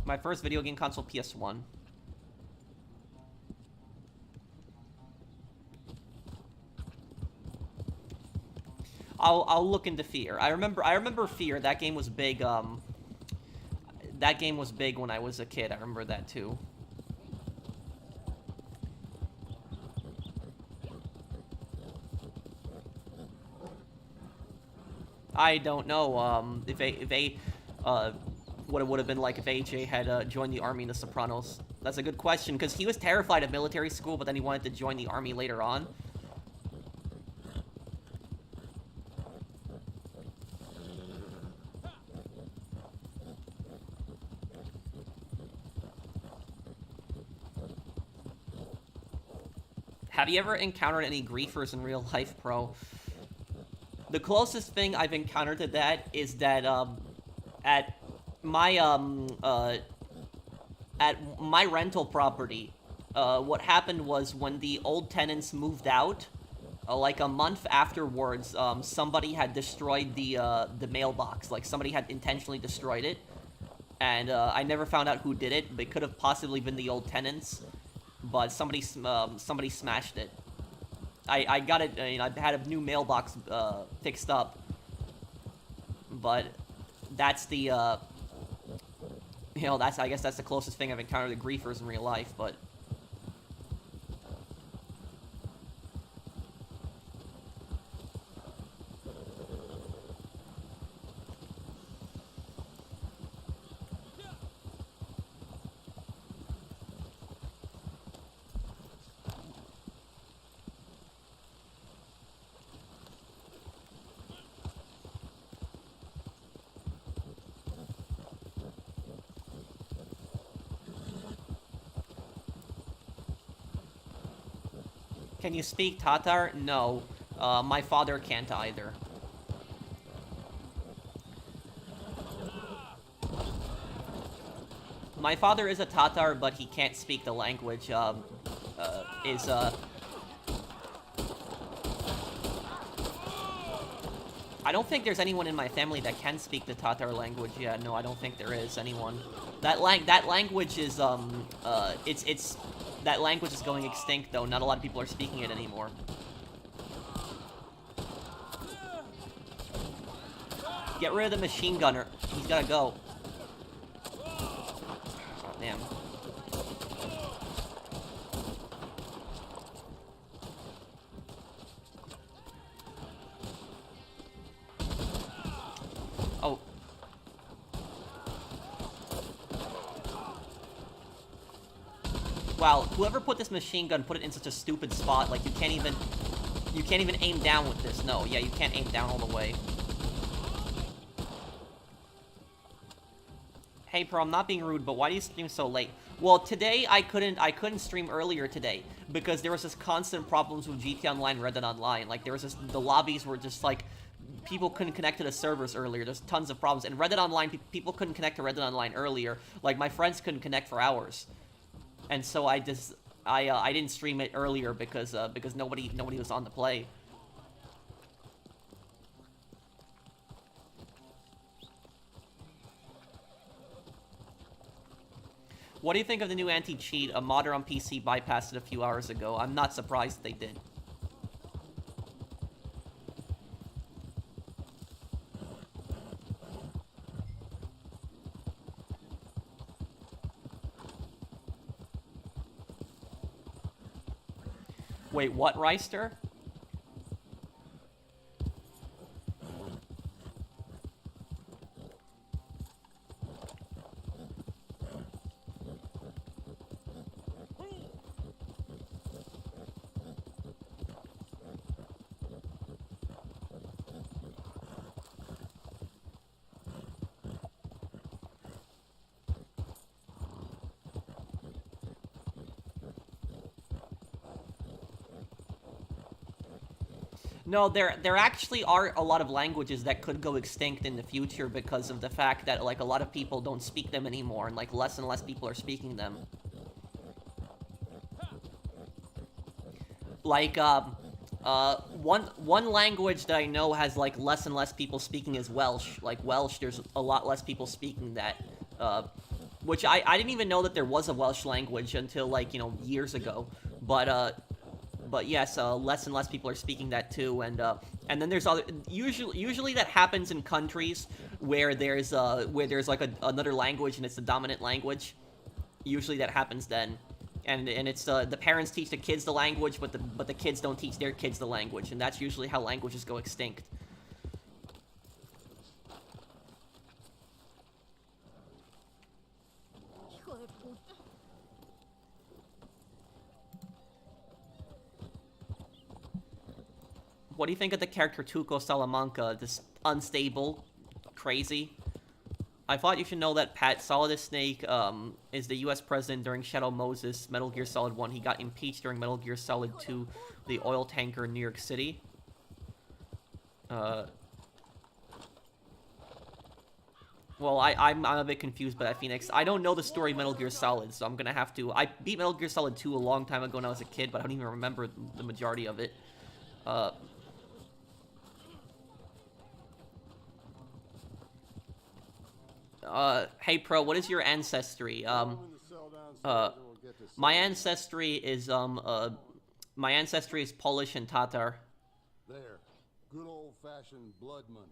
My first video game console, PS1. I'll look into Fear. I remember Fear. That game was big. That game was big when I was a kid. I remember that too. I don't know what it would have been like if AJ had joined the army in The Sopranos. That's a good question, because he was terrified of military school, but then he wanted to join the army later on. Have you ever encountered any griefers in real life, bro? The closest thing I've encountered to that is that at my rental property, what happened was when the old tenants moved out, like a month afterwards, somebody had destroyed the mailbox. Like somebody had intentionally destroyed it, and I never found out who did it. It could have possibly been the old tenants, but somebody smashed it. I got it. I had a new mailbox fixed up, but that's the I guess that's the closest thing I've encountered to griefers in real life. But can you speak Tatar? No. My father can't either. My father is a Tatar, but he can't speak the language. I don't think there's anyone in my family that can speak the Tatar language. Yeah, no, I don't think there is anyone. That language is that language is going extinct, though. Not a lot of people are speaking it anymore. Get rid of the machine gunner. He's gotta go. Oh, damn. Oh. Wow, whoever put this machine gun put it in such a stupid spot. Like, you can't even aim down with this. No, yeah, you can't aim down all the way. Hey, Pro, I'm not being rude, but why do you stream so late? Well, today I couldn't stream earlier today because there was just constant problems with GTA Online, Red Dead Online. Like, there was just, the lobbies were just like, people couldn't connect to the servers earlier. There's tons of problems. And Red Dead Online, people couldn't connect to Red Dead Online earlier. Like, my friends couldn't connect for hours. And so I didn't stream it earlier because nobody was on to play. What do you think of the new anti-cheat? A modder on PC bypassed it a few hours ago. I'm not surprised they did. Wait, what, Reister? No, there actually are a lot of languages that could go extinct in the future because of the fact that like a lot of people don't speak them anymore, and like less and less people are speaking them. Like one language that I know has like less and less people speaking is Welsh. Like Welsh, there's a lot less people speaking that. Which I didn't even know that there was a Welsh language until like, you know, years ago. But yes, less and less people are speaking that too, and then there's other usually that happens in countries where there's like another language and it's the dominant language. Usually that happens then, and it's the parents teach the kids the language, but the kids don't teach their kids the language, and that's usually how languages go extinct. What do you think of the character Tuco Salamanca? This unstable, crazy. I thought you should know that Pat Solid Snake is the U.S. president during Shadow Moses, Metal Gear Solid 1. He got impeached during Metal Gear Solid 2, the oil tanker in New York City. Well, I'm a bit confused by that, Phoenix. I don't know the story of Metal Gear Solid, so I'm gonna have to... I beat Metal Gear Solid 2 a long time ago when I was a kid, but I don't even remember the majority of it. Hey, Pro, what is your ancestry? My ancestry is, my ancestry is Polish and Tatar. There. Good old-fashioned blood money.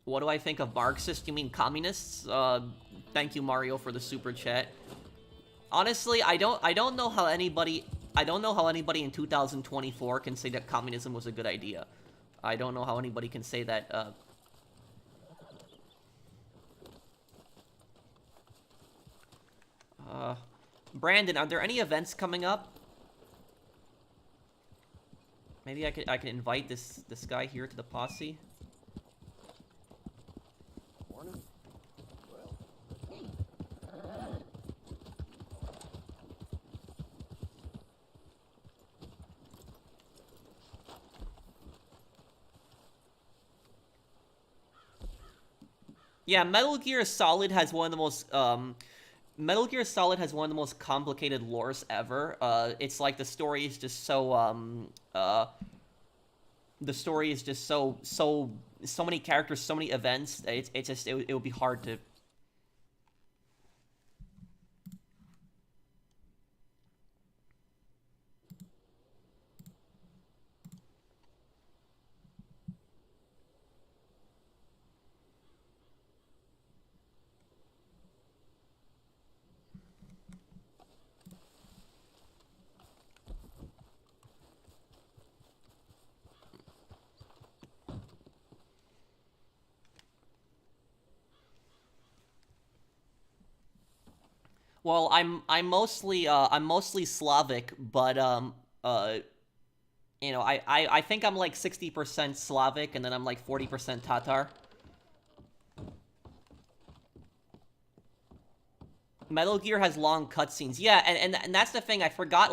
What do I think of Marxists? You mean communists? Thank you, Mario, for the super chat. Honestly, I don't know how anybody in 2024 can say that communism was a good idea. I don't know how anybody can say that, Brandon, are there any events coming up? Maybe I can invite this guy here to the posse. Morning. Yeah, Metal Gear Solid has one of the most Metal Gear Solid has one of the most complicated lores ever. It's like the story is just so the story is just so many characters, so many events. It would be hard to. Well, I'm mostly Slavic, but you know, I think I'm like 60% Slavic, and then I'm like 40% Tatar. Metal Gear has long cutscenes. Yeah, and that's the thing. I forgot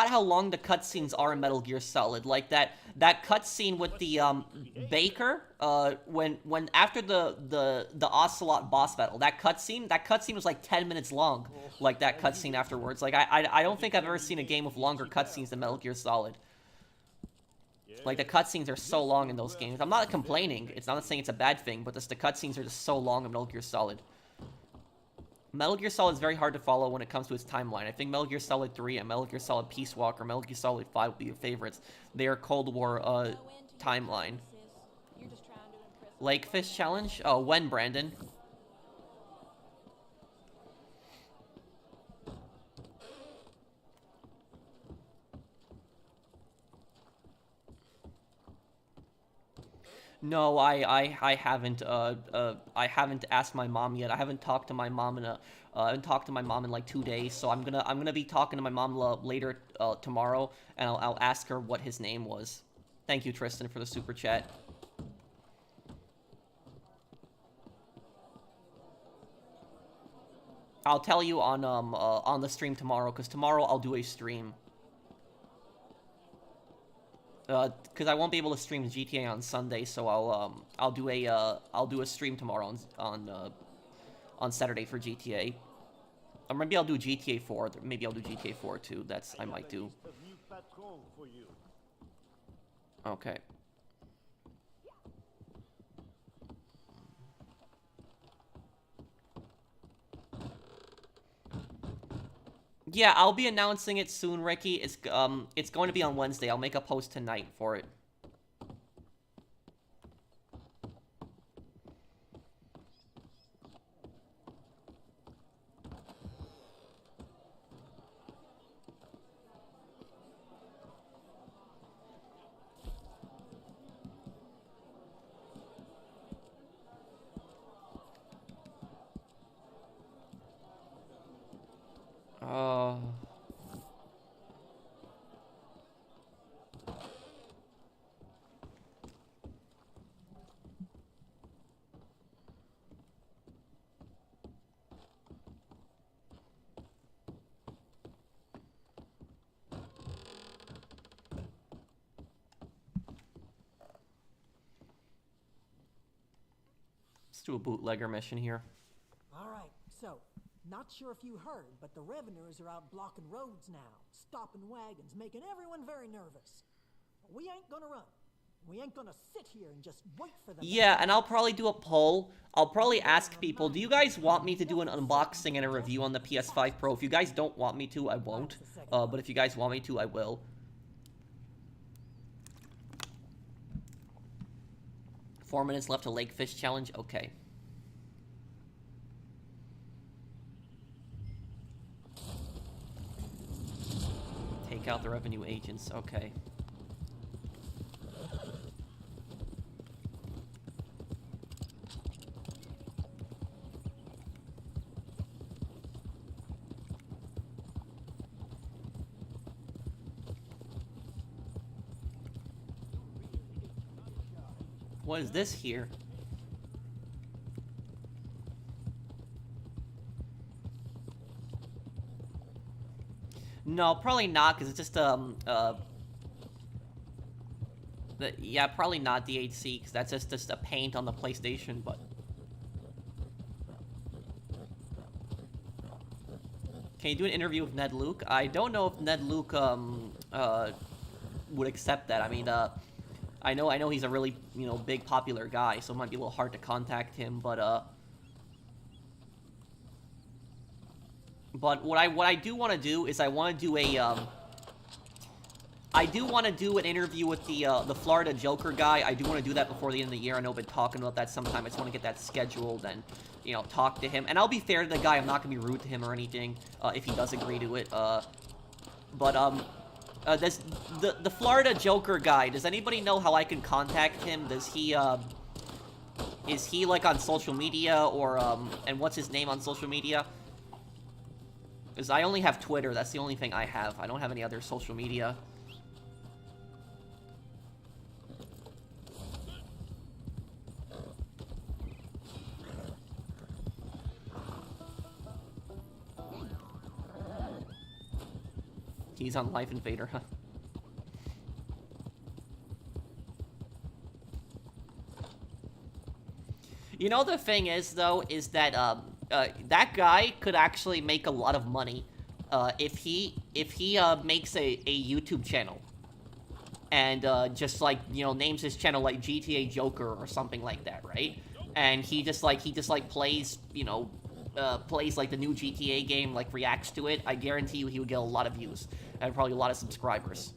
how long the cutscenes are in Metal Gear Solid. Like that cutscene with the Baker, when after the Ocelot boss battle, that cutscene was like 10 minutes long. Like that cutscene afterwards. Like I don't think I've ever seen a game with longer cutscenes than Metal Gear Solid. Like the cutscenes are so long in those games. I'm not complaining. It's not saying it's a bad thing, but the cutscenes are just so long in Metal Gear Solid. Metal Gear Solid is very hard to follow when it comes to its timeline. I think Metal Gear Solid 3 and Metal Gear Solid Peace Walker, Metal Gear Solid 5 will be your favorites. They are Cold War timeline. Lakefish Challenge? Oh, when, Brandon? No, I haven't. I haven't asked my mom yet. I haven't talked to my mom in I haven't talked to my mom in like 2 days. So I'm gonna be talking to my mom later tomorrow, and I'll ask her what his name was. Thank you, Tristan, for the super chat. I'll tell you on the stream tomorrow, because tomorrow I'll do a stream. because I won't be able to stream GTA on Sunday, so I'll do a stream tomorrow on Saturday for GTA. Or maybe I'll do GTA 4. Maybe I'll do GTA 4 too. That's I might do. Okay. Yeah, I'll be announcing it soon, Ricky. It's going to be on Wednesday. I'll make a post tonight for it. Let's do a bootlegger mission here. All right, so, not sure if you heard, but the revenuers are out blocking roads now, stopping wagons, making everyone very nervous. But we ain't gonna run. We ain't gonna sit here and just wait for them. Yeah, and I'll probably do a poll. I'll probably ask people, do you guys want me to do an unboxing and a review on the PS5 Pro? If you guys don't want me to, I won't. But if you guys want me to, I will. 4 minutes left to Lake Fish Challenge? Okay. Take out the revenue agents, okay. What is this here? No, probably not, because it's just, yeah, probably not DHC, because that's just a paint on the PlayStation, but... Can you do an interview with Ned Luke? I don't know if Ned Luke, would accept that. I mean, I know he's a really, you know, big, popular guy, so it might be a little hard to contact him, but what I do want to do is I want to do a, I do want to do an interview with the Florida Joker guy. I do want to do that before the end of the year. I know I've been talking about that sometime. I just want to get that scheduled and, you know, talk to him. And I'll be fair to the guy. I'm not going to be rude to him or anything, if he does agree to it. The Florida Joker guy, does anybody know how I can contact him? Does he, is he, like, on social media, or, and what's his name on social media? Because I only have Twitter, that's the only thing I have. I don't have any other social media. He's on Life Invader, huh? You know, the thing is, though, is that, that guy could actually make a lot of money, if he makes a YouTube channel. And, just, like, you know, names his channel, like, GTA Joker or something like that, right? And he just, like, plays, you know, plays, like, the new GTA game, like, reacts to it. I guarantee you he would get a lot of views. And probably a lot of subscribers.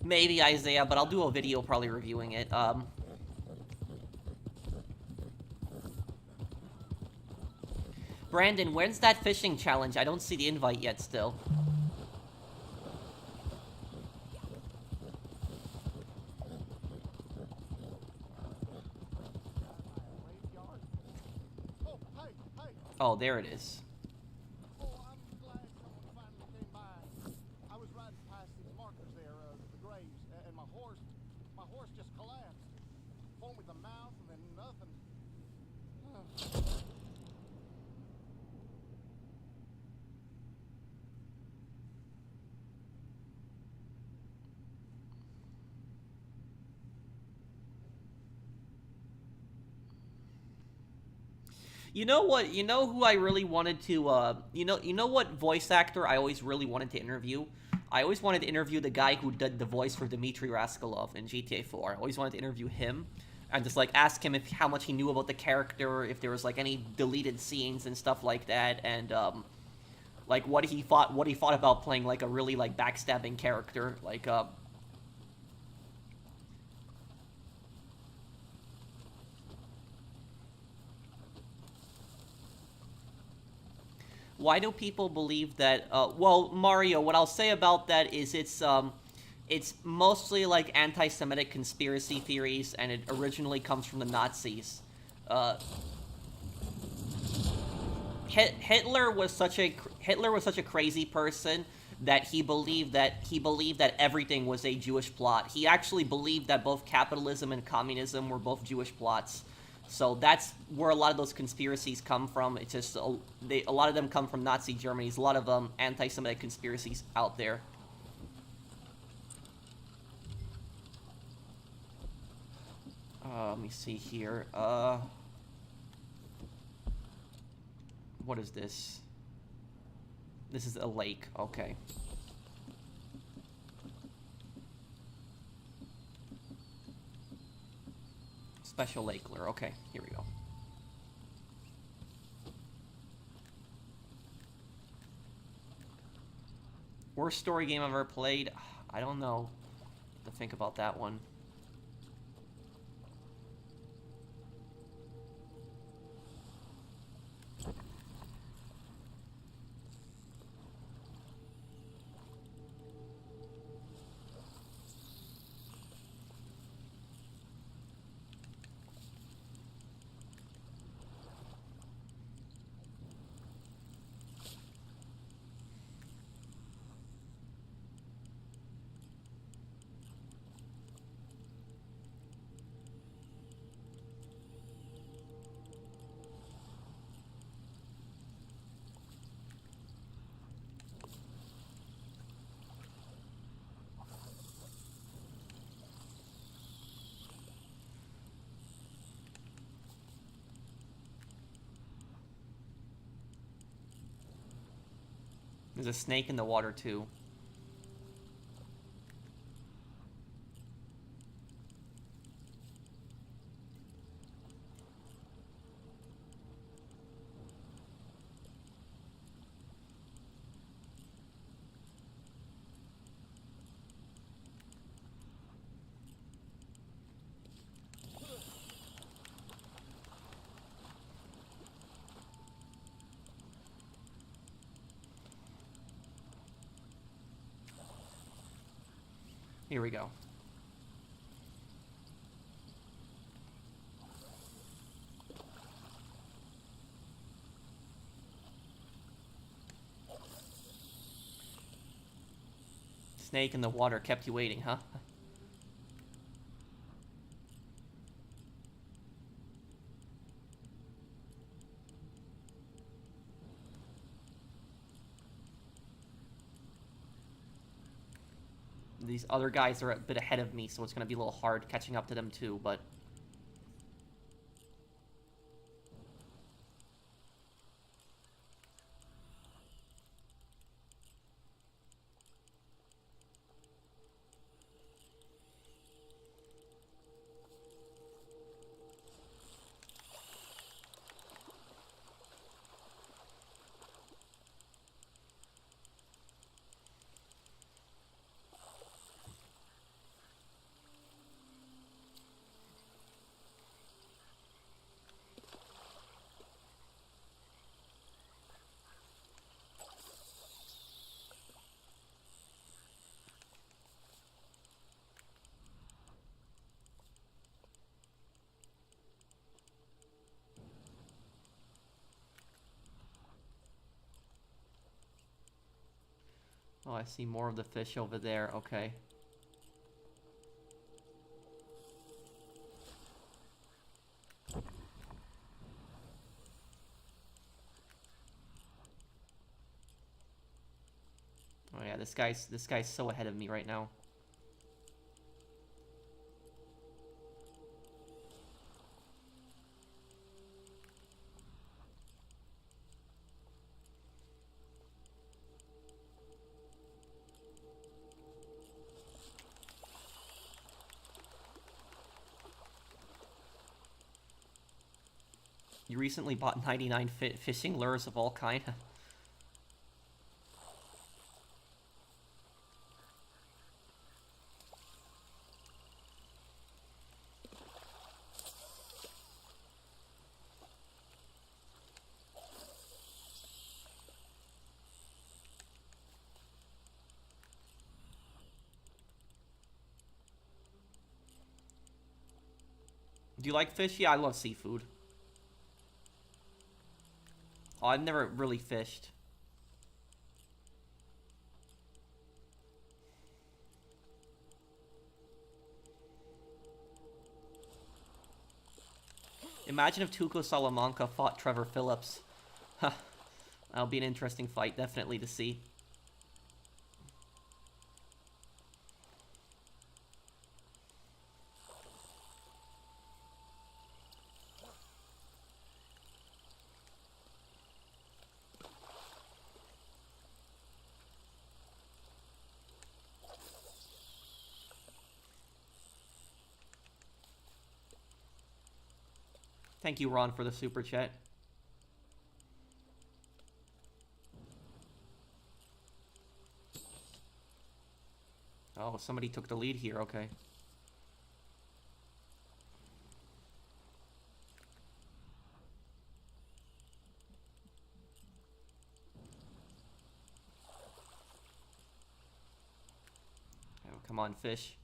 Maybe Isaiah, but I'll do a video probably reviewing it. Brandon, when's that fishing challenge? I don't see the invite yet still. Oh, there it is. Oh, I'm glad someone finally came by. I was riding past these markers there, the graves, and my horse just collapsed. Foamed with the mouth and then nothing. You know what? You know who I really wanted to, you know what voice actor I always really wanted to interview? I always wanted to interview the guy who did the voice for Dmitry Rascalov in GTA 4. I always wanted to interview him and just, like, ask him how much he knew about the character, if there was, like, any deleted scenes and stuff like that, and, like, what he thought about playing, like, a really, like, backstabbing character, like, why do people believe that, well, Mario, what I'll say about that is it's mostly, like, anti-Semitic conspiracy theories, and it originally comes from the Nazis. Hitler was such a crazy person that he believed that everything was a Jewish plot. He actually believed that both capitalism and communism were both Jewish plots. So that's where a lot of those conspiracies come from. It's just a lot of them come from Nazi Germany. There's a lot of anti-Semitic conspiracies out there. Let me see here. What is this? This is a lake. Okay. Special lake lure. Okay, here we go. Worst story game I've ever played? I don't know. Have to think about that one. There's a snake in the water, too. Here we go. Snake in the water kept you waiting, huh? These other guys are a bit ahead of me, so it's going to be a little hard catching up to them too, but... Oh, I see more of the fish over there. Okay. Oh yeah, this guy's so ahead of me right now. You recently bought 99 fishing lures of all kind. Do you like fish? Yeah, I love seafood. Oh, I've never really fished. Imagine if Tuco Salamanca fought Trevor Phillips. That'll be an interesting fight, definitely, to see. Thank you, Ron, for the super chat. Oh, somebody took the lead here, okay. Oh, come on, fish.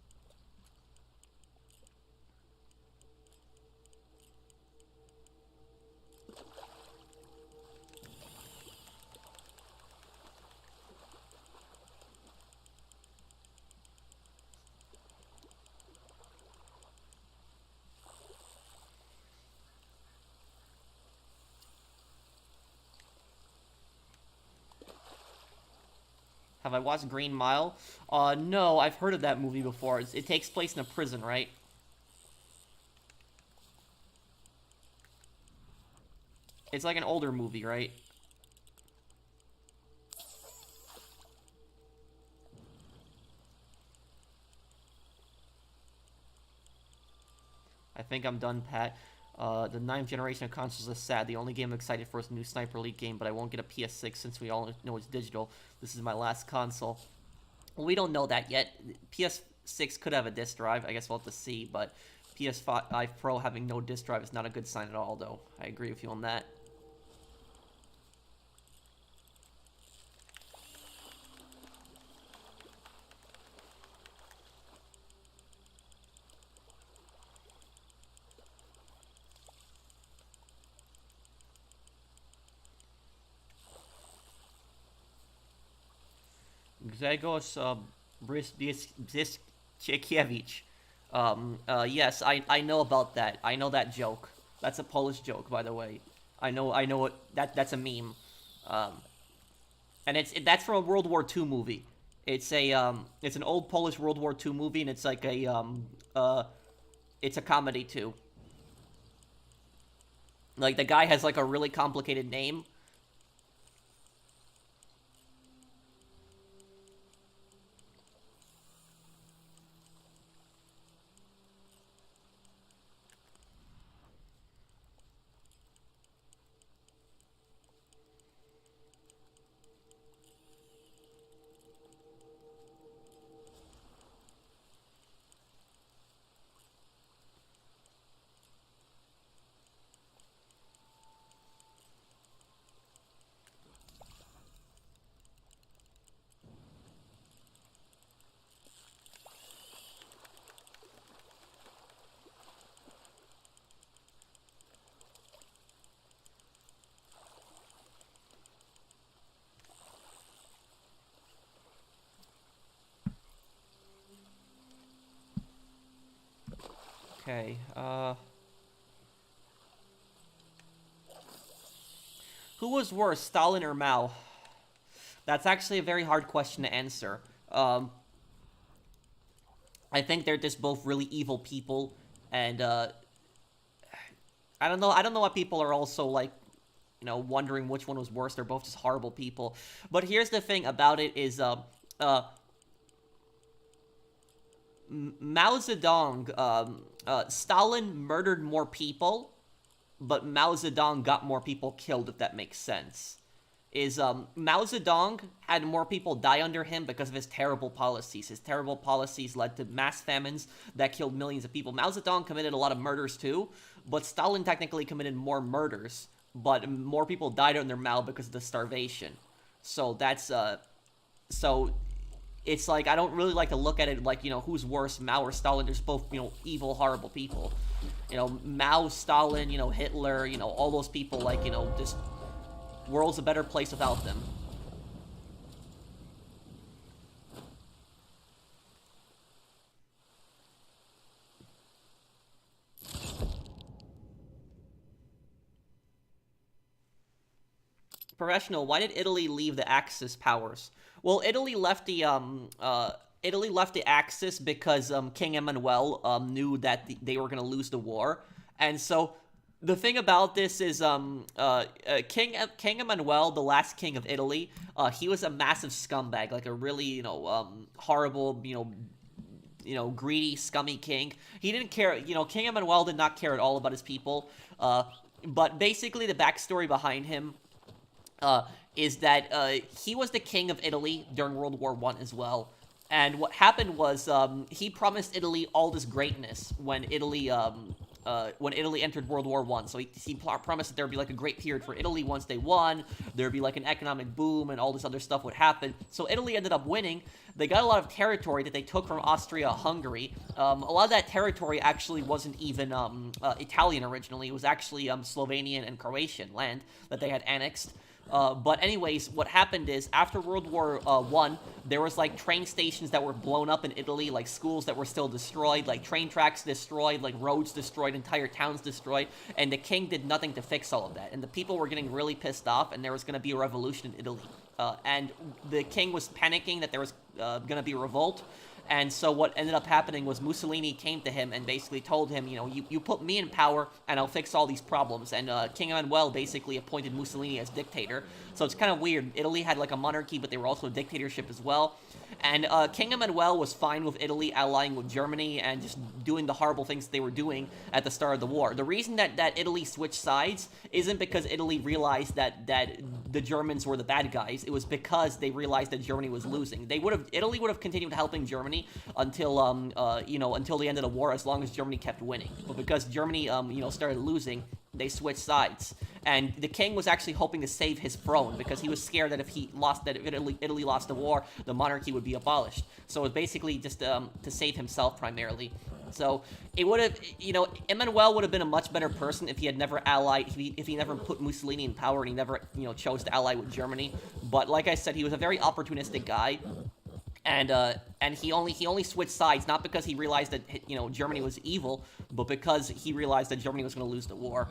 Have I watched Green Mile? No, I've heard of that movie before. It takes place in a prison, right? It's like an older movie, right? I think I'm done, Pat. The 9th generation of consoles is sad. The only game I'm excited for is the new Sniper Elite game, but I won't get a PS6 since we all know it's digital. This is my last console. Well, we don't know that yet. PS6 could have a disc drive. I guess we'll have to see, but PS5 Pro having no disc drive is not a good sign at all, though. I agree with you on that. Grzegorz Brzyskiewicz. Yes, I know about that. I know that joke. That's a Polish joke, by the way. I know it. That's a meme. And that's from a World War II movie. It's an old Polish World War II movie, and it's like it's a comedy too. Like the guy has like a really complicated name. Okay, who was worse, Stalin or Mao? That's actually a very hard question to answer. I think they're just both really evil people, and, I don't know why people are also, like, you know, wondering which one was worse. They're both just horrible people. But here's the thing about it is, Mao Zedong, Stalin murdered more people, but Mao Zedong got more people killed, if that makes sense. Mao Zedong had more people die under him because of his terrible policies. His terrible policies led to mass famines that killed millions of people. Mao Zedong committed a lot of murders too, but Stalin technically committed more murders, but more people died under Mao because of the starvation. So that's, so it's like, I don't really like to look at it like, you know, who's worse, Mao or Stalin. They're both, you know, evil, horrible people. You know, Mao, Stalin, you know, Hitler, you know, all those people, like, you know, just, world's a better place without them. Professional, why did Italy leave the Axis powers? Well, Italy left the Axis because King Emmanuel knew that they were gonna lose the war, and so the thing about this is King Emmanuel, the last king of Italy, he was a massive scumbag, like a really, you know, horrible, you know, greedy, scummy king. He didn't care, you know, King Emmanuel did not care at all about his people. But basically the backstory behind him is that he was the king of Italy during World War I as well. And what happened was he promised Italy all this greatness when Italy entered World War I. So he promised that there would be like a great period for Italy once they won. There would be like an economic boom and all this other stuff would happen. So Italy ended up winning. They got a lot of territory that they took from Austria-Hungary. A lot of that territory actually wasn't even Italian originally. It was actually Slovenian and Croatian land that they had annexed. But anyways, what happened is, after World War I, there was, like, train stations that were blown up in Italy, like, schools that were still destroyed, like, train tracks destroyed, like, roads destroyed, entire towns destroyed, and the king did nothing to fix all of that. And the people were getting really pissed off, and there was going to be a revolution in Italy. And the king was panicking that there was going to be a revolt. And so what ended up happening was Mussolini came to him and basically told him, you know, you put me in power and I'll fix all these problems. And King Emmanuel basically appointed Mussolini as dictator. So it's kind of weird. Italy had like a monarchy, but they were also a dictatorship as well. And King Emmanuel was fine with Italy allying with Germany and just doing the horrible things they were doing at the start of the war. The reason that Italy switched sides isn't because Italy realized that the Germans were the bad guys. It was because they realized that Germany was losing. Italy would have continued helping Germany until you know, until the end of the war, as long as Germany kept winning. But because Germany you know, started losing, they switched sides. And the king was actually hoping to save his throne because he was scared that if Italy lost the war, the monarchy would be abolished. So it was basically just to save himself primarily. So it would have, you know, Emmanuel would have been a much better person if he had never allied, if he never put Mussolini in power and he never, you know, chose to ally with Germany. But like I said, he was a very opportunistic guy. And he only switched sides, not because he realized that, you know, Germany was evil, but because he realized that Germany was going to lose the war.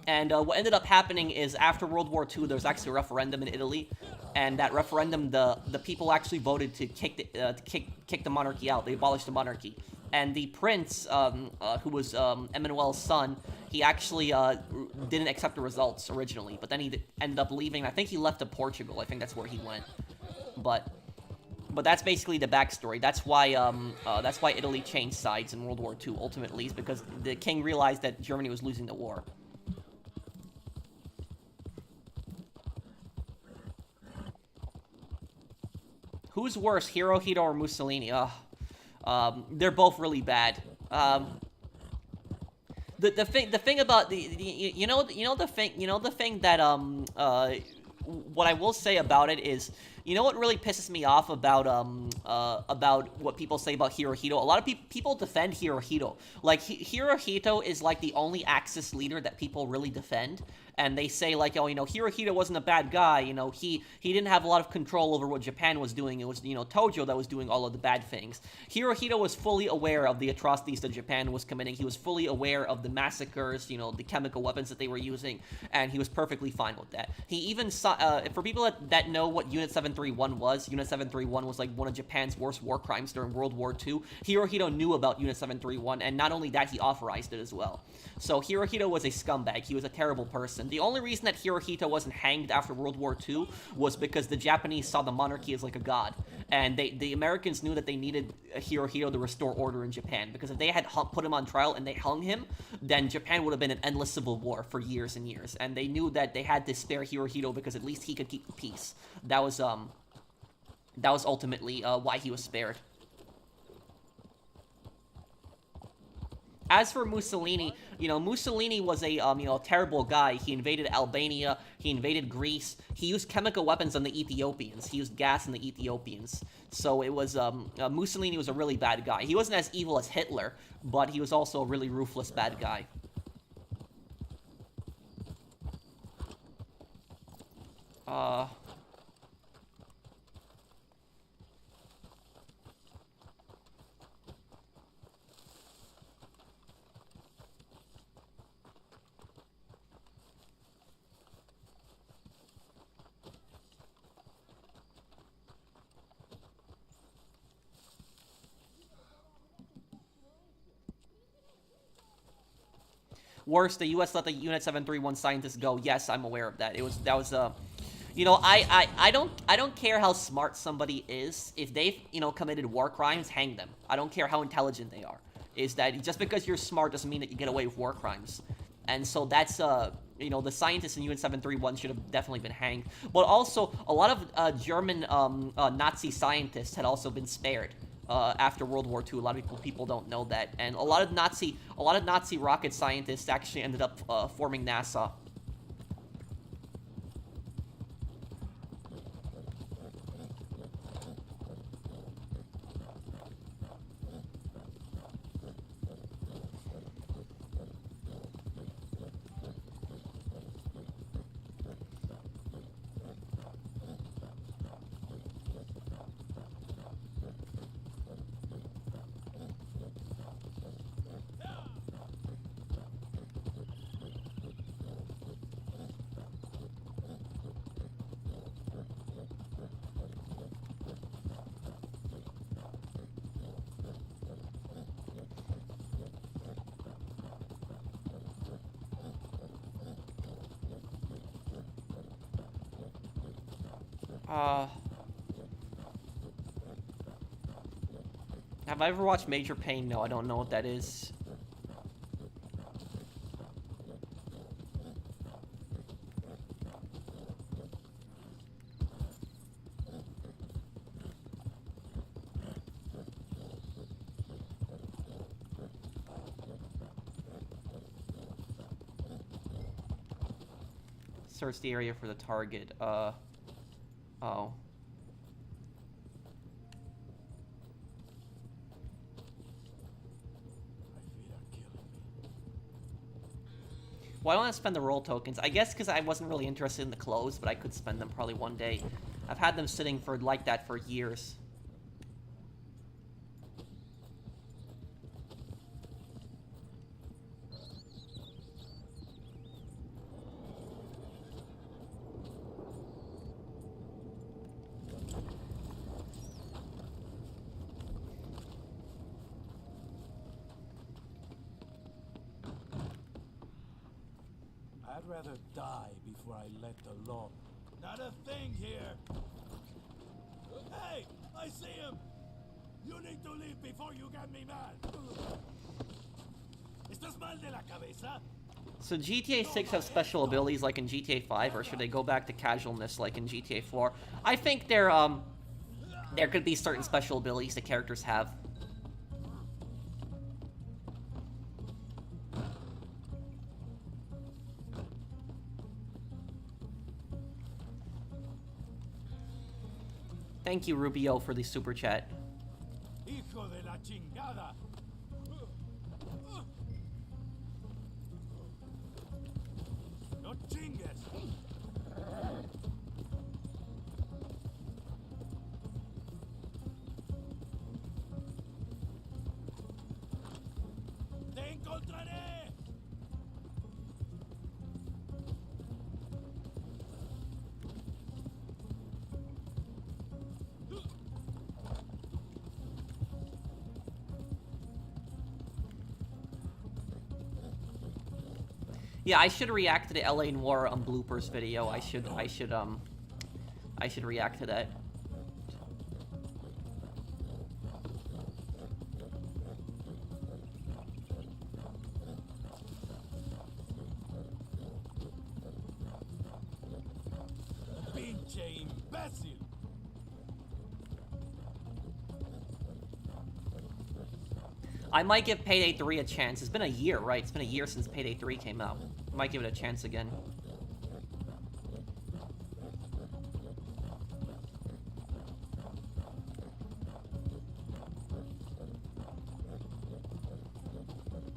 And what ended up happening is, after World War II, there was actually a referendum in Italy, and that referendum, the people actually voted to kick the monarchy out. They abolished the monarchy. And the prince, who was Emmanuel's son, he actually didn't accept the results originally, but then he ended up leaving. I think he left to Portugal. I think that's where he went. But that's basically the backstory. That's why Italy changed sides in World War II, ultimately, is because the king realized that Germany was losing the war. Who's worse, Hirohito or Mussolini? They're both really bad. The thing about the thing that what I will say about it is, You know what really pisses me off about what people say about Hirohito? A lot of people defend Hirohito. Like, Hirohito is, like, the only Axis leader that people really defend. And they say, like, oh, you know, Hirohito wasn't a bad guy, you know, he didn't have a lot of control over what Japan was doing. It was, you know, Tojo that was doing all of the bad things. Hirohito was fully aware of the atrocities that Japan was committing. He was fully aware of the massacres, you know, the chemical weapons that they were using, and he was perfectly fine with that. He even saw, for people that know what Unit 731 was, Unit 731 was, like, one of Japan's worst war crimes during World War II. Hirohito knew about Unit 731, and not only that, he authorized it as well. So Hirohito was a scumbag. He was a terrible person. The only reason that Hirohito wasn't hanged after World War II was because the Japanese saw the monarchy as like a god. And the Americans knew that they needed Hirohito to restore order in Japan. Because if they had put him on trial and they hung him, then Japan would have been an endless civil war for years and years. And they knew that they had to spare Hirohito because at least he could keep the peace. That was ultimately why he was spared. As for Mussolini, you know, Mussolini was a, you know, terrible guy. He invaded Albania, he invaded Greece, he used chemical weapons on the Ethiopians, he used gas on the Ethiopians. So it was, Mussolini was a really bad guy. He wasn't as evil as Hitler, but he was also a really ruthless bad guy. Worse, the U.S. let the Unit 731 scientists go. Yes, I'm aware of that. That was you know, I don't care how smart somebody is. If they've, you know, committed war crimes, hang them. I don't care how intelligent they are. Is that just because you're smart doesn't mean that you get away with war crimes. And so that's, you know, the scientists in Unit 731 should have definitely been hanged. But also, a lot of German Nazi scientists had also been spared. After World War II, a lot of people don't know that, and a lot of Nazi rocket scientists actually ended up forming NASA. Have I ever watched Major Payne? No, I don't know what that is. Search the area for the target. Oh. Why don't I spend the roll tokens? I guess because I wasn't really interested in the clothes, but I could spend them probably one day. I've had them sitting for like that for years. I'd rather die before I let the law. Not a thing here. Hey, I see him. You need to leave before you get me mad. ¿Estás mal de la cabeza? So GTA 6 have special abilities like in GTA 5, or should they go back to casualness like in GTA 4? I think there could be certain special abilities that characters have. Thank you, Rubio, for the super chat. Hijo de la chingada. No chingues. Te encontraré. Yeah, I should react to the LA Noir bloopers video. I should react to that. Pinche imbécil. I might give Payday 3 a chance. It's been a year, right? It's been a year since Payday 3 came out. Might give it a chance again.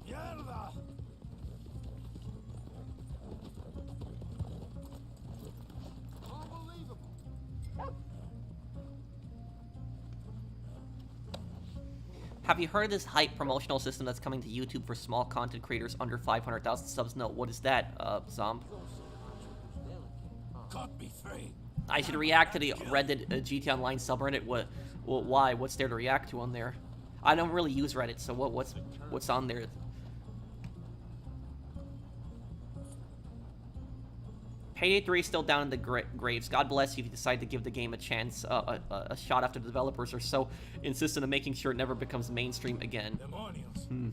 Mierda. Unbelievable. Have you heard of this hype promotional system that's coming to YouTube for small content creators under 500,000 subs? No, what is that, Zomb? Cut me free. I should react to the Reddit GT Online subreddit. Why? What's there to react to on there? I don't really use Reddit, so what's on there? Payday 3 is still down in the graves. God bless you if you decide to give the game a chance, a shot after the developers are so insistent on making sure it never becomes mainstream again. Demonios.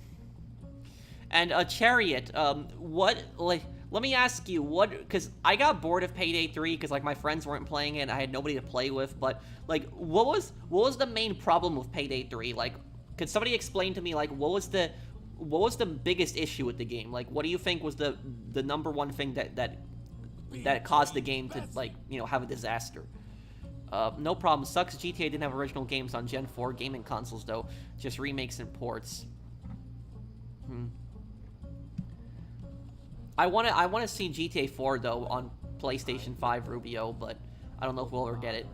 And Chariot, let me ask you, because I got bored of Payday 3 because, like, my friends weren't playing it and I had nobody to play with, but, like, what was the main problem with Payday 3? Like, could somebody explain to me, like, what was the biggest issue with the game? Like, what do you think was the number one thing that caused the game to, like, you know, have a disaster? No problem. Sucks GTA didn't have original games on Gen 4 gaming consoles, though. Just remakes and ports. I wanna see GTA 4 though on PlayStation 5, Rubio, but I don't know if we'll ever get it.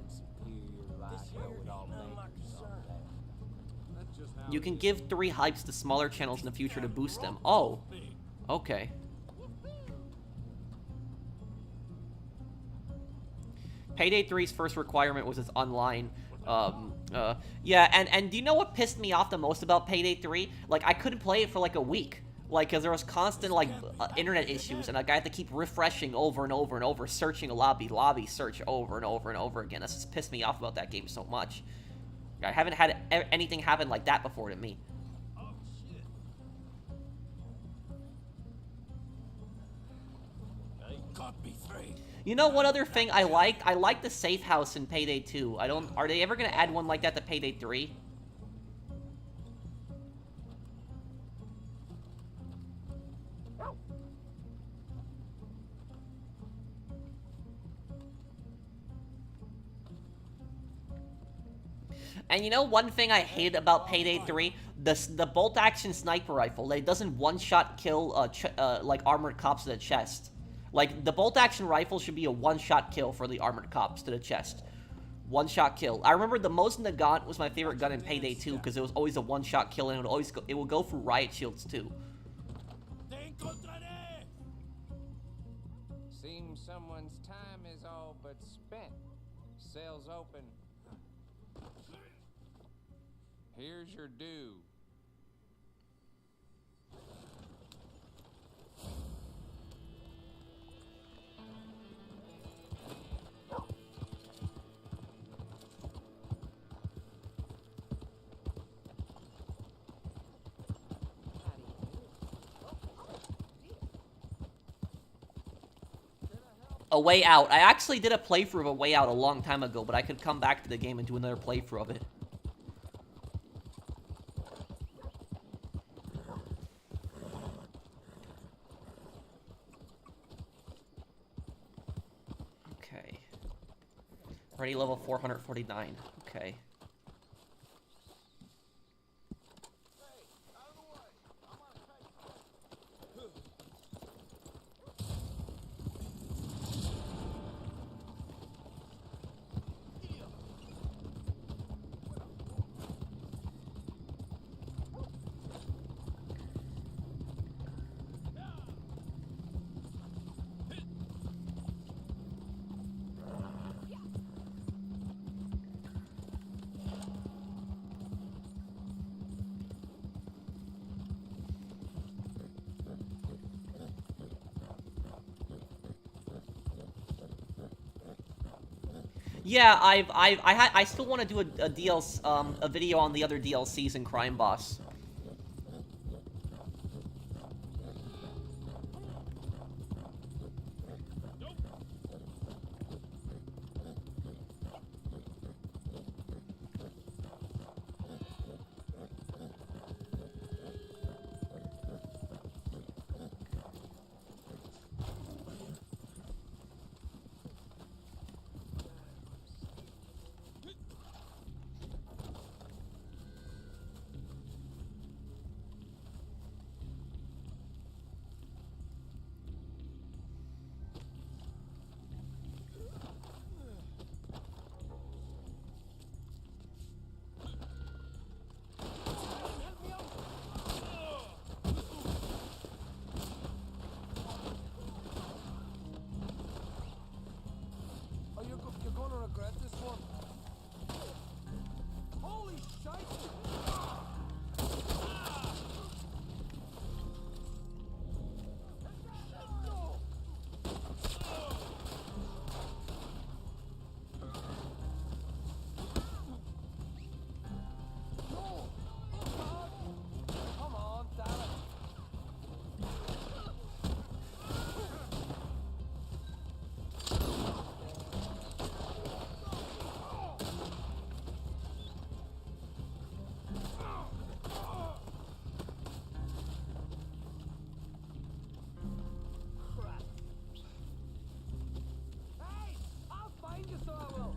You can give 3 hypes to smaller channels in the future to boost them. Oh, okay. Payday 3's first requirement was its online. Yeah, and do you know what pissed me off the most about Payday 3? Like, I couldn't play it for like a week. Like, because there was constant, like, internet issues, and like, I had to keep refreshing over and over and over, searching a lobby search over and over and over again. That's just pissed me off about that game so much. I haven't had anything happen like that before to me. Oh shit. Cut me free. You know what other thing I liked? I liked the safe house in Payday 2. Are they ever gonna add one like that to Payday 3? And you know one thing I hated about Payday 3? The bolt-action sniper rifle. It doesn't one-shot kill, like, armored cops to the chest. Like, the bolt-action rifle should be a one-shot kill for the armored cops to the chest. One-shot kill. I remember the Mosin Nagant was my favorite gun in Payday 2 because it was always a one-shot kill, and it would go through riot shields, too. Seems someone's time is all but spent. Cells open. Here's your due. A Way Out. I actually did a playthrough of A Way Out a long time ago, but I could come back to the game and do another playthrough of it. Already level 449. Okay. Yeah, I still want to do a DLC, a video on the other DLCs in Crime Boss. You're gonna regret this one. Holy shit! Come on, damn it. Hey! I'll find you, so I will.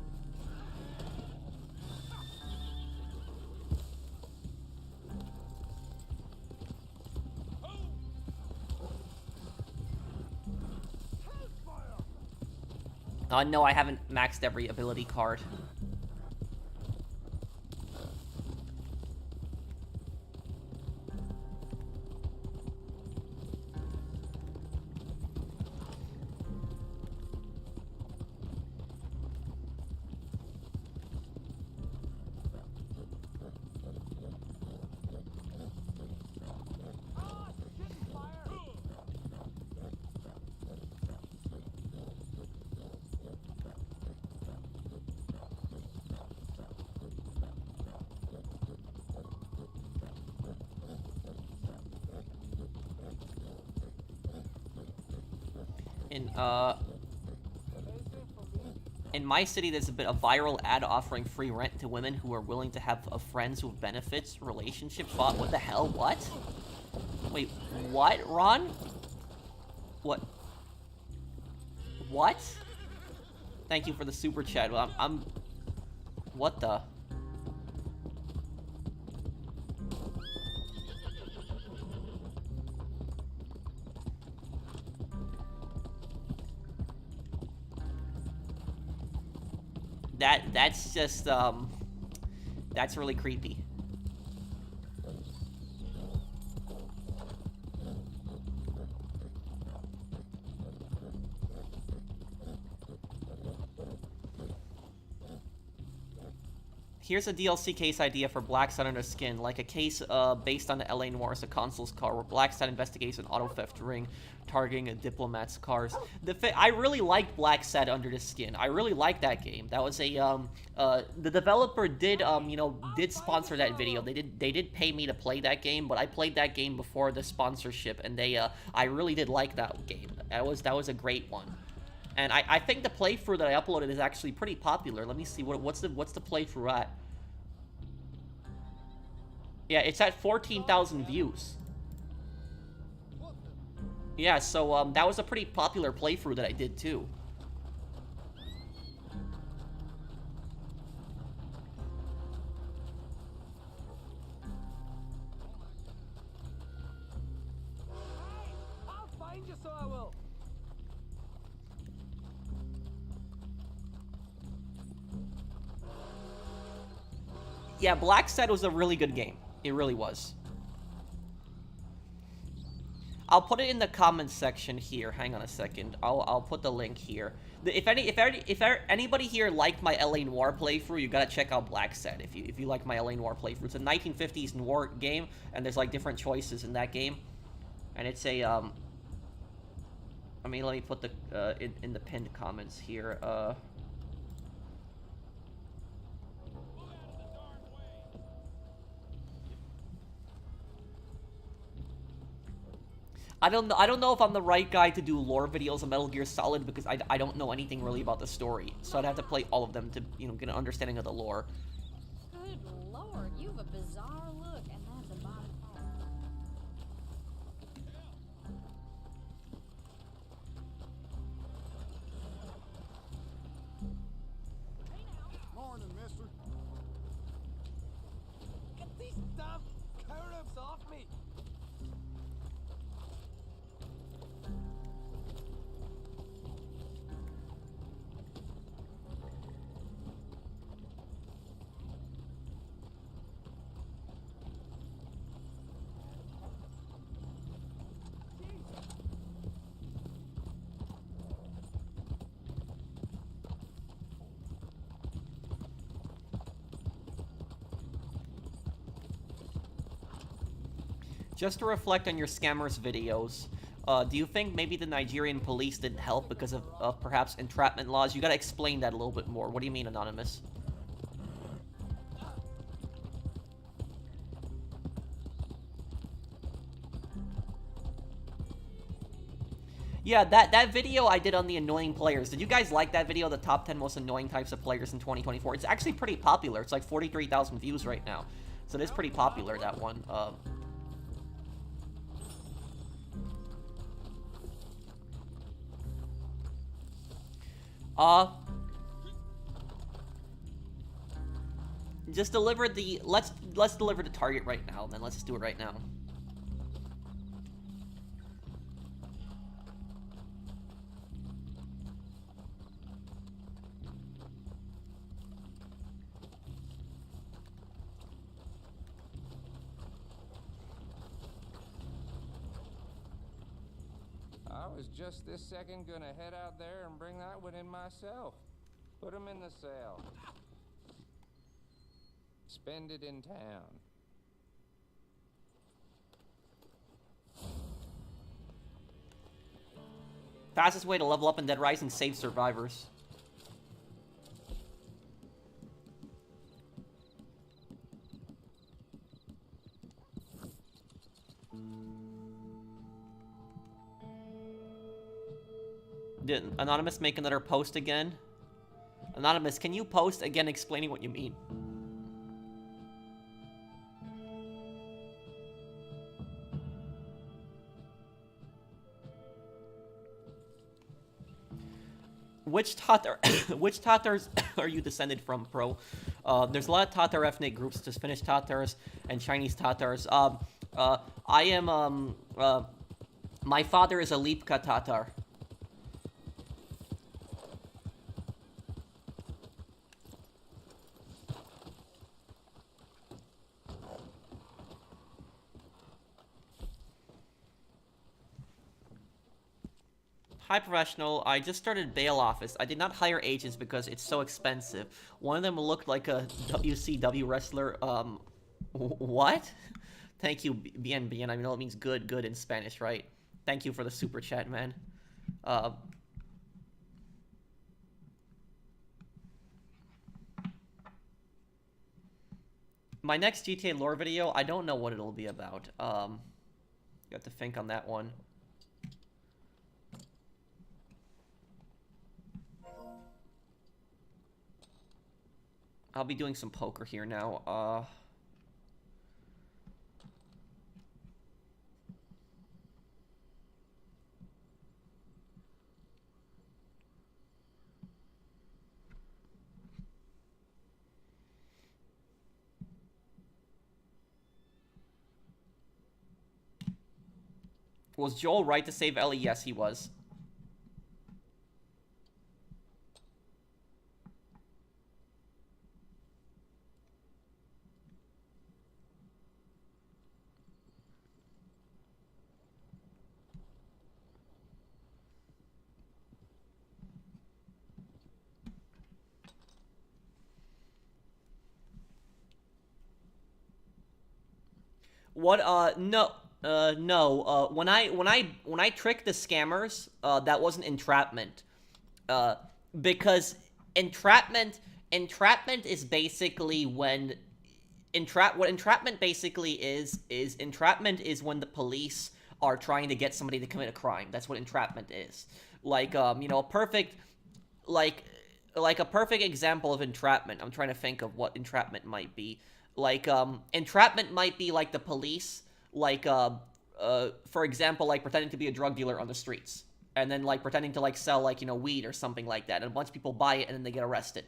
No, I haven't maxed every ability card. In my city, there's a viral ad offering free rent to women who are willing to have friends with benefits, relationships. What the hell? What? Wait, what, Ron? What? What? Thank you for the super chat. Well, I'm what the? That's just, that's really creepy. Here's a DLC case idea for Black Under Skin, like a case based on the LA Noir as a consul's car, where Black investigates an auto theft ring targeting a diplomat's cars. I really liked Black Under the Skin. I really liked that game. That was a the developer did did sponsor that video. They did pay me to play that game, but I played that game before the sponsorship, and I really did like that game. That was a great one. And I think the playthrough that I uploaded is actually pretty popular. Let me see, what's the playthrough at? Yeah, it's at 14,000 views. Yeah, so that was a pretty popular playthrough that I did too. So I will. Yeah, Black Set was a really good game. It really was. I'll put it in the comments section here. Hang on a second. I'll put the link here. If anybody here liked my LA Noire playthrough, you gotta check out Black Set. If you like my LA Noire playthrough, it's a 1950s noir game, and there's like different choices in that game, and it's a I mean, let me put the in the pinned comments here. I don't know if I'm the right guy to do lore videos on Metal Gear Solid because I don't know anything really about the story. So I'd have to play all of them to, you know, get an understanding of the lore. Good lord, you've a bizarre look, and that's a body part. Morning, mister. Get these damn curves off me! Just to reflect on your scammers videos, do you think maybe the Nigerian police didn't help because of perhaps entrapment laws? You gotta explain that a little bit more. What do you mean, Anonymous? Yeah, that video I did on the annoying players. Did you guys like that video, the top 10 most annoying types of players in 2024? It's actually pretty popular. It's like 43,000 views right now. So it is pretty popular, that one. Just deliver the, let's deliver the target right now, then let's just do it right now. I was just this second gonna head out there and bring that one in myself. Put him in the cell. Spend it in town. Fastest way to level up in Dead Rising, save survivors. Did Anonymous make another post again? Anonymous, can you post again explaining what you mean? Which Tatar, which Tatars are you descended from, Pro? There's a lot of Tatar ethnic groups, just Finnish Tatars and Chinese Tatars. I am, my father is a Lipka Tatar. Hi, Professional. I just started bail office. I did not hire agents because it's so expensive. One of them looked like a WCW wrestler. What? Thank you, bien. I know it means good in Spanish, right? Thank you for the super chat, man. My next GTA lore video, I don't know what it'll be about. You have to think on that one. I'll be doing some poker here now. Was Joel right to save Ellie? Yes, he was. What? No. No. When I tricked the scammers, that wasn't entrapment. Because entrapment is basically when what entrapment basically is entrapment is when the police are trying to get somebody to commit a crime. That's what entrapment is. Like, you know, a perfect, like a perfect example of entrapment. I'm trying to think of what entrapment might be. Like, entrapment might be like the police, like, for example, like pretending to be a drug dealer on the streets. And then, like, pretending to, like, sell, like, you know, weed or something like that. And a bunch of people buy it and then they get arrested.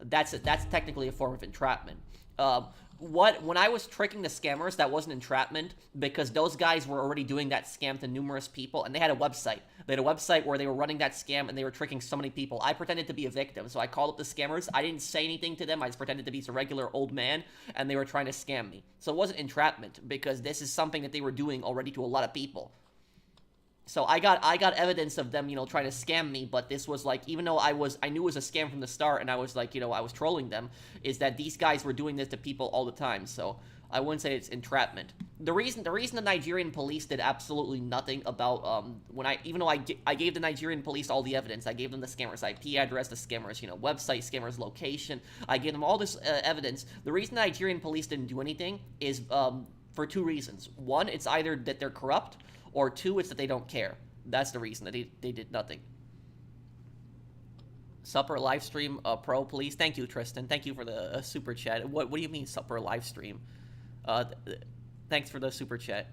That's technically a form of entrapment. When I was tricking the scammers, that wasn't entrapment, because those guys were already doing that scam to numerous people, and they had a website. They had a website where they were running that scam, and they were tricking so many people. I pretended to be a victim, so I called up the scammers. I didn't say anything to them. I just pretended to be a regular old man, and they were trying to scam me. So it wasn't entrapment, because this is something that they were doing already to a lot of people. So I got evidence of them, you know, trying to scam me, but this was like, even though I knew it was a scam from the start, and I was like, you know, I was trolling them, is that these guys were doing this to people all the time, so I wouldn't say it's entrapment. The reason the Nigerian police did absolutely nothing about, even though I gave the Nigerian police all the evidence, I gave them the scammer's IP address, the scammer's, you know, website, scammer's location, I gave them all this evidence. The reason the Nigerian police didn't do anything is, for two reasons. One, it's either that they're corrupt, or two, it's that they don't care. That's the reason that they did nothing. Supper livestream pro, please. Thank you, Tristan. Thank you for the super chat. What do you mean supper livestream? Thanks for the super chat.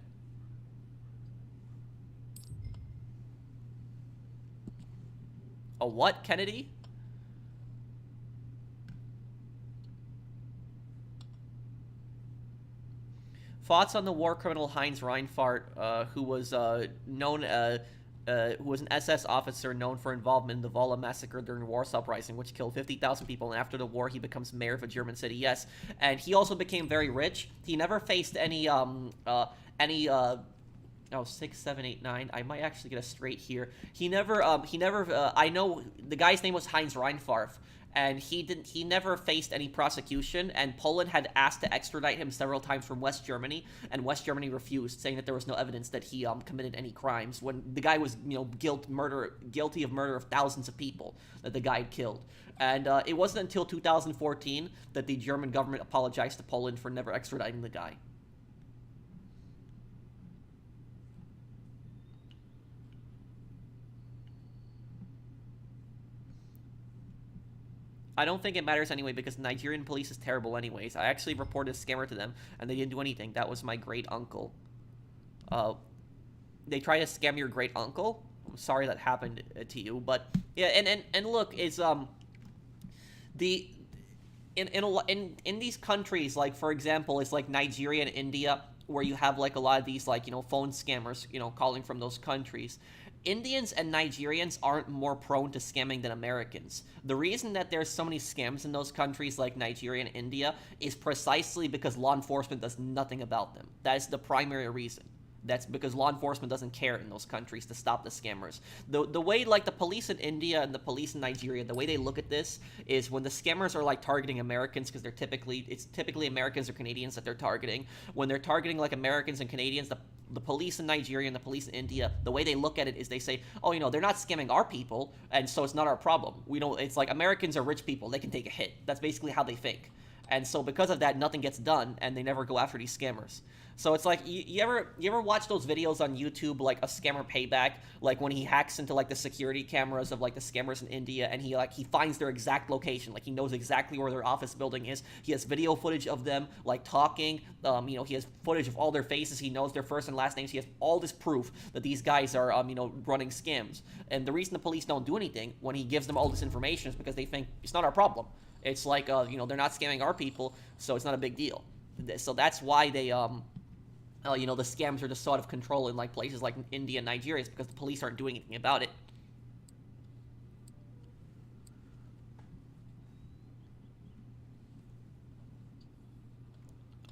A what, Kennedy? Thoughts on the war criminal Heinz Reinfardt, who was who was an SS officer known for involvement in the Walla massacre during the Warsaw Uprising, which killed 50,000 people, and after the war he becomes mayor of a German city. Yes, and he also became very rich. He never faced any oh, 6, 7, 8, 9. I might actually get a straight here. He never I know the guy's name was Heinz Reinfarth, and he never faced any prosecution, and Poland had asked to extradite him several times from West Germany, and West Germany refused, saying that there was no evidence that he committed any crimes, when the guy was, you know, guilty of murder of thousands of people that the guy had killed. And it wasn't until 2014 that the German government apologized to Poland for never extraditing the guy. I don't think it matters anyway, because the Nigerian police is terrible anyways. I actually reported a scammer to them, and they didn't do anything. That was my great-uncle. They tried to scam your great-uncle? I'm sorry that happened to you, but... Yeah, and look, it's, in these countries, like, for example, it's like Nigeria and India, where you have, like, a lot of these, like, you know, phone scammers, you know, calling from those countries. Indians and Nigerians aren't more prone to scamming than Americans. The reason that there's so many scams in those countries like Nigeria and India is precisely because law enforcement does nothing about them. That is the primary reason. That's because law enforcement doesn't care in those countries to stop the scammers. The way, like, the police in India and the police in Nigeria, the way they look at this is when the scammers are, like, targeting Americans, because it's typically Americans or Canadians that they're targeting. When they're targeting, like, Americans and Canadians, the police in Nigeria and the police in India, the way they look at it is they say, oh, you know, they're not scamming our people, and so it's not our problem. It's like Americans are rich people. They can take a hit. That's basically how they think. And so because of that, nothing gets done, and they never go after these scammers. So it's like, you ever watch those videos on YouTube, like a scammer payback, like when he hacks into like the security cameras of like the scammers in India, and he finds their exact location, like he knows exactly where their office building is. He has video footage of them like talking. You know, he has footage of all their faces. He knows their first and last names. He has all this proof that these guys are you know, running scams. And the reason the police don't do anything when he gives them all this information is because they think it's not our problem. It's like you know, they're not scamming our people, so it's not a big deal. So that's why they you know, the scams are just so out of control in like places like India and Nigeria, it's because the police aren't doing anything about it.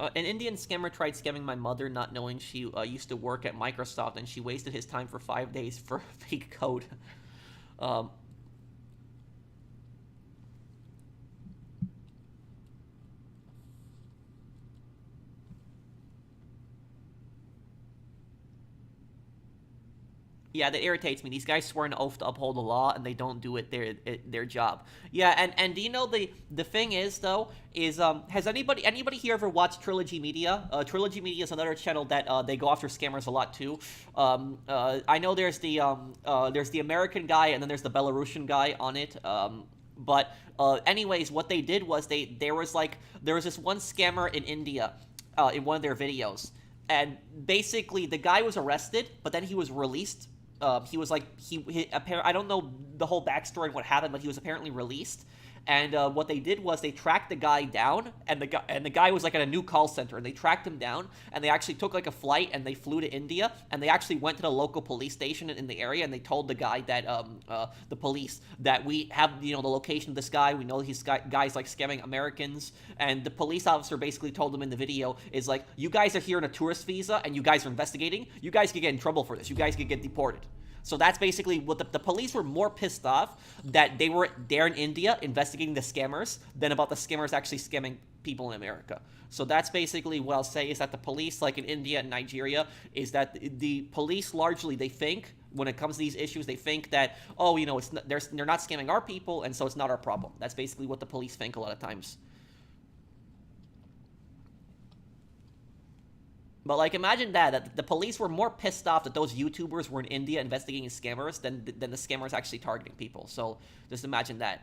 An Indian scammer tried scamming my mother, not knowing she used to work at Microsoft, and she wasted his time for 5 days for fake code. Um, Yeah, that irritates me. These guys swear an oath to uphold the law, and they don't do it their job. Yeah, and do you know the thing is though is has anybody here ever watched Trilogy Media? Trilogy Media is another channel that they go after scammers a lot too. I know there's the American guy, and then there's the Belarusian guy on it. But anyways, what they did was there was this one scammer in India, in one of their videos, and basically the guy was arrested, but then he was released. He was like I don't know the whole backstory and what happened, but he was apparently released. And what they did was they tracked the guy down, and the guy was like at a new call center, and they tracked him down, and they actually took like a flight, and they flew to India, and they actually went to the local police station in the area, and they told the guy that the police that we have the location of this guy, we know he's guy's like scamming Americans, and the police officer basically told them in the video is like, you guys are here on a tourist visa, and you guys are investigating, you guys could get in trouble for this, you guys could get deported. So that's basically what the police were more pissed off that they were there in India investigating the scammers than about the scammers actually scamming people in America. So that's basically what I'll say, is that the police, like in India and Nigeria, is that the police largely, they think, when it comes to these issues, they think that, oh, it's not, they're not scamming our people, and so it's not our problem. That's basically what the police think a lot of times. But, like, imagine that the police were more pissed off that those YouTubers were in India investigating scammers than the scammers actually targeting people. So, just imagine that.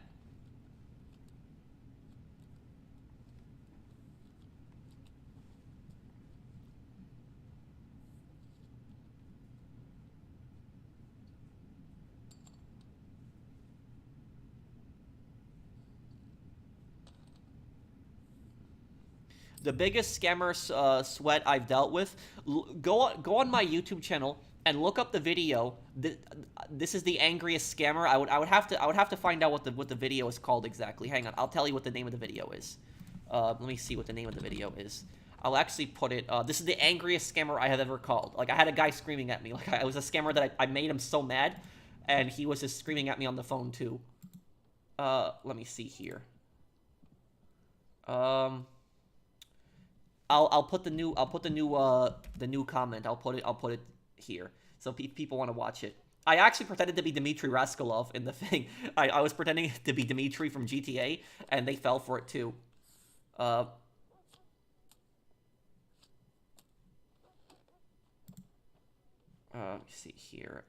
The biggest scammer sweat I've dealt with. Go on my YouTube channel and look up the video. This is the angriest scammer. I would have to find out what the video is called exactly. Hang on, I'll tell you what the name of the video is. Let me see what the name of the video is. I'll actually put it. This is the angriest scammer I have ever called. Like, I had a guy screaming at me. Like, I was a scammer that I made him so mad, and he was just screaming at me on the phone too. Let me see here. I'll put the new comment. I'll put it here, so people want to watch it. I actually pretended to be Dmitry Raskolov in the thing. I was pretending to be Dmitry from GTA, and they fell for it too. Let me see here.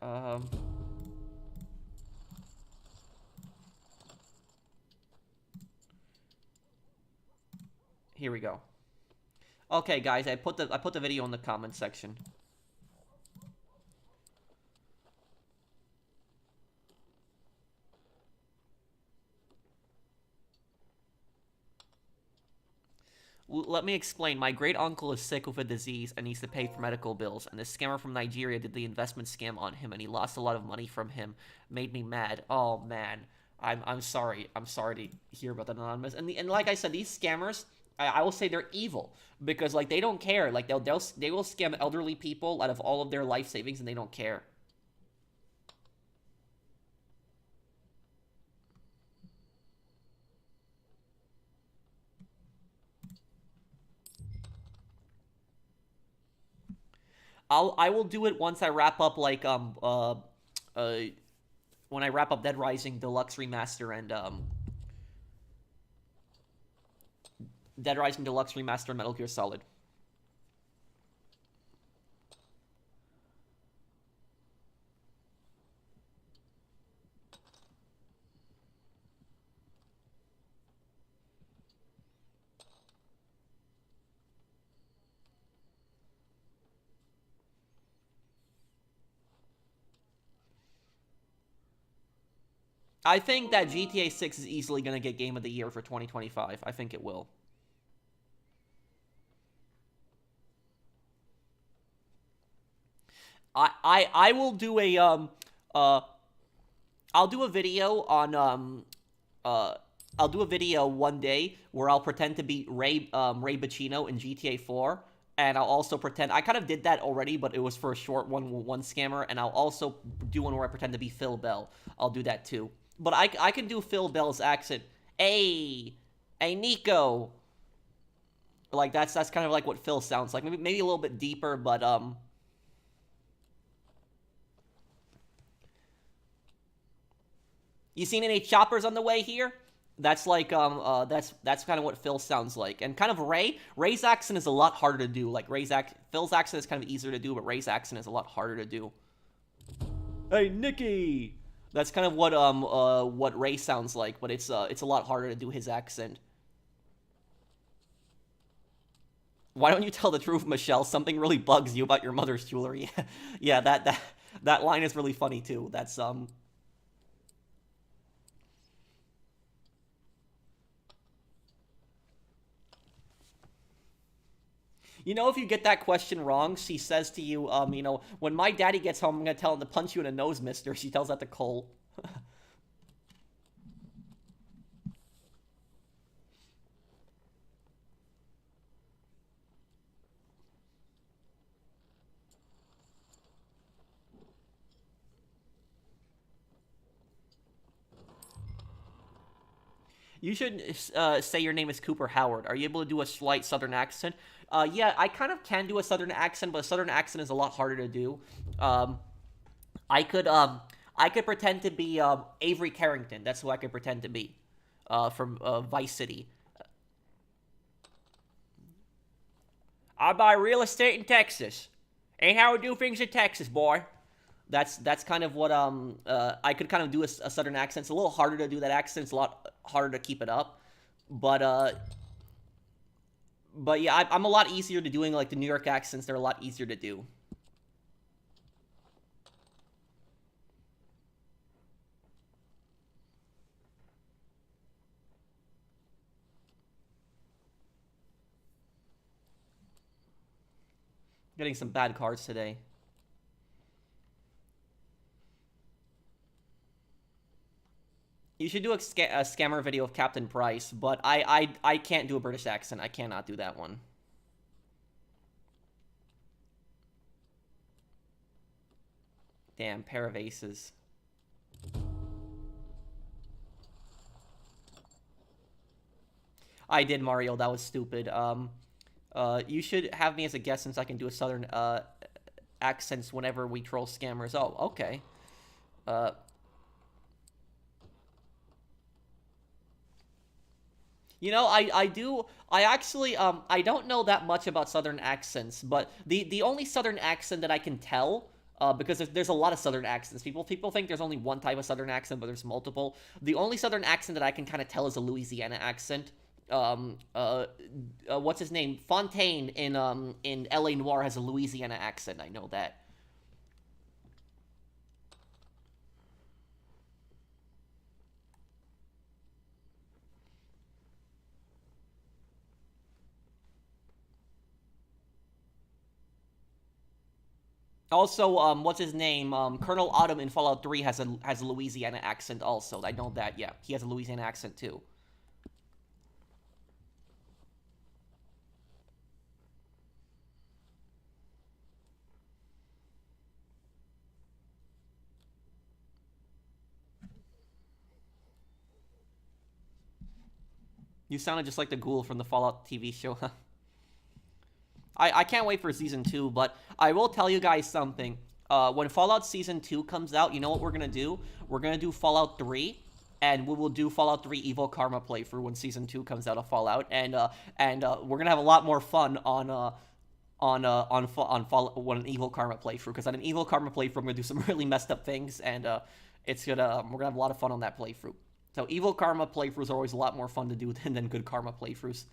Here we go. Okay, guys, I put the video in the comment section. Let me explain. My great uncle is sick with a disease and needs to pay for medical bills, and this scammer from Nigeria did the investment scam on him, and he lost a lot of money from him. Made me mad. Oh man, I'm sorry. I'm sorry to hear about that, Anonymous. And like I said, these scammers, I will say they're evil, because like they don't care. Like they will scam elderly people out of all of their life savings, and they don't care. I will do it once I wrap up when I wrap up Dead Rising Deluxe Remaster and Dead Rising Deluxe Remaster and Metal Gear Solid. I think that GTA 6 is easily going to get Game of the Year for 2025. I think it will. I will do a I'll do a video on I'll do a video one day where I'll pretend to be Ray Bacino in GTA 4, and I'll also pretend I kind of did that already, but it was for a short one scammer, and I'll also do one where I pretend to be Phil Bell. I'll do that too. But I can do Phil Bell's accent. Hey, Nico. Like that's kind of like what Phil sounds like. Maybe a little bit deeper, but You seen any choppers on the way here? That's like that's kind of what Phil sounds like, and kind of Ray's accent is a lot harder to do. Like Phil's accent is kind of easier to do, but Ray's accent is a lot harder to do. Hey, Nikki. That's kind of what Ray sounds like, but it's a lot harder to do his accent. Why don't you tell the truth, Michelle? Something really bugs you about your mother's jewelry. Yeah, that line is really funny too. That's You know, if you get that question wrong, she says to you, you know, when my daddy gets home, I'm gonna tell him to punch you in the nose, mister. She tells that to Cole. You should say your name is Cooper Howard. Are you able to do a slight Southern accent? Yeah, I kind of can do a Southern accent, but a Southern accent is a lot harder to do. I could pretend to be Avery Carrington. That's who I could pretend to be from Vice City. I buy real estate in Texas. Ain't how we do things in Texas, boy. That's kind of what I could kind of do a Southern accent. It's a little harder to do that accent. It's a lot harder to keep it up, but yeah, I'm a lot easier to doing like the New York accents. They're a lot easier to do. Getting some bad cards today. You should do a scammer video of Captain Price, but I can't do a British accent. I cannot do that one. Damn, pair of aces. I did, Mario. That was stupid. You should have me as a guest since I can do a Southern accents whenever we troll scammers. Oh, okay. You know, I actually, I don't know that much about Southern accents, but the only Southern accent that I can tell, because there's a lot of Southern accents. People think there's only one type of Southern accent, but there's multiple. The only Southern accent that I can kind of tell is a Louisiana accent. What's his name? Fontaine in L.A. Noire has a Louisiana accent. I know that. Also, what's his name? Colonel Autumn in Fallout 3 has a Louisiana accent also. I know that, yeah. He has a Louisiana accent too. You sounded just like the ghoul from the Fallout TV show, huh? I can't wait for Season 2, but I will tell you guys something. When Fallout Season 2 comes out, you know what we're going to do? We're going to do Fallout 3, and we will do Fallout 3 Evil Karma playthrough when Season 2 comes out of Fallout, and we're going to have a lot more fun on Fallout, when an Evil Karma playthrough, because on an Evil Karma playthrough, I'm going to do some really messed up things, and we're going to have a lot of fun on that playthrough. So Evil Karma playthroughs are always a lot more fun to do than good Karma playthroughs.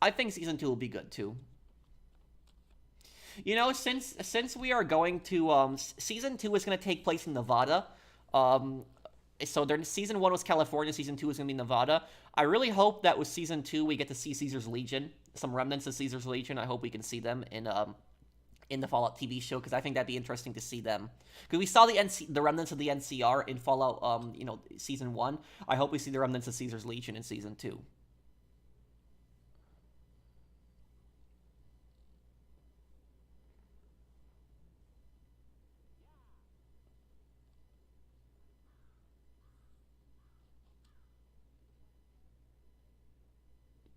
I think Season 2 will be good, too. You know, since we are going to season 2 is going to take place in Nevada. So season 1 was California, season 2 is going to be Nevada. I really hope that with season 2 we get to see Caesar's Legion, some remnants of Caesar's Legion. I hope we can see them in the Fallout TV show, because I think that'd be interesting to see them. Because we saw the remnants of the NCR in Fallout, season 1. I hope we see the remnants of Caesar's Legion in season 2.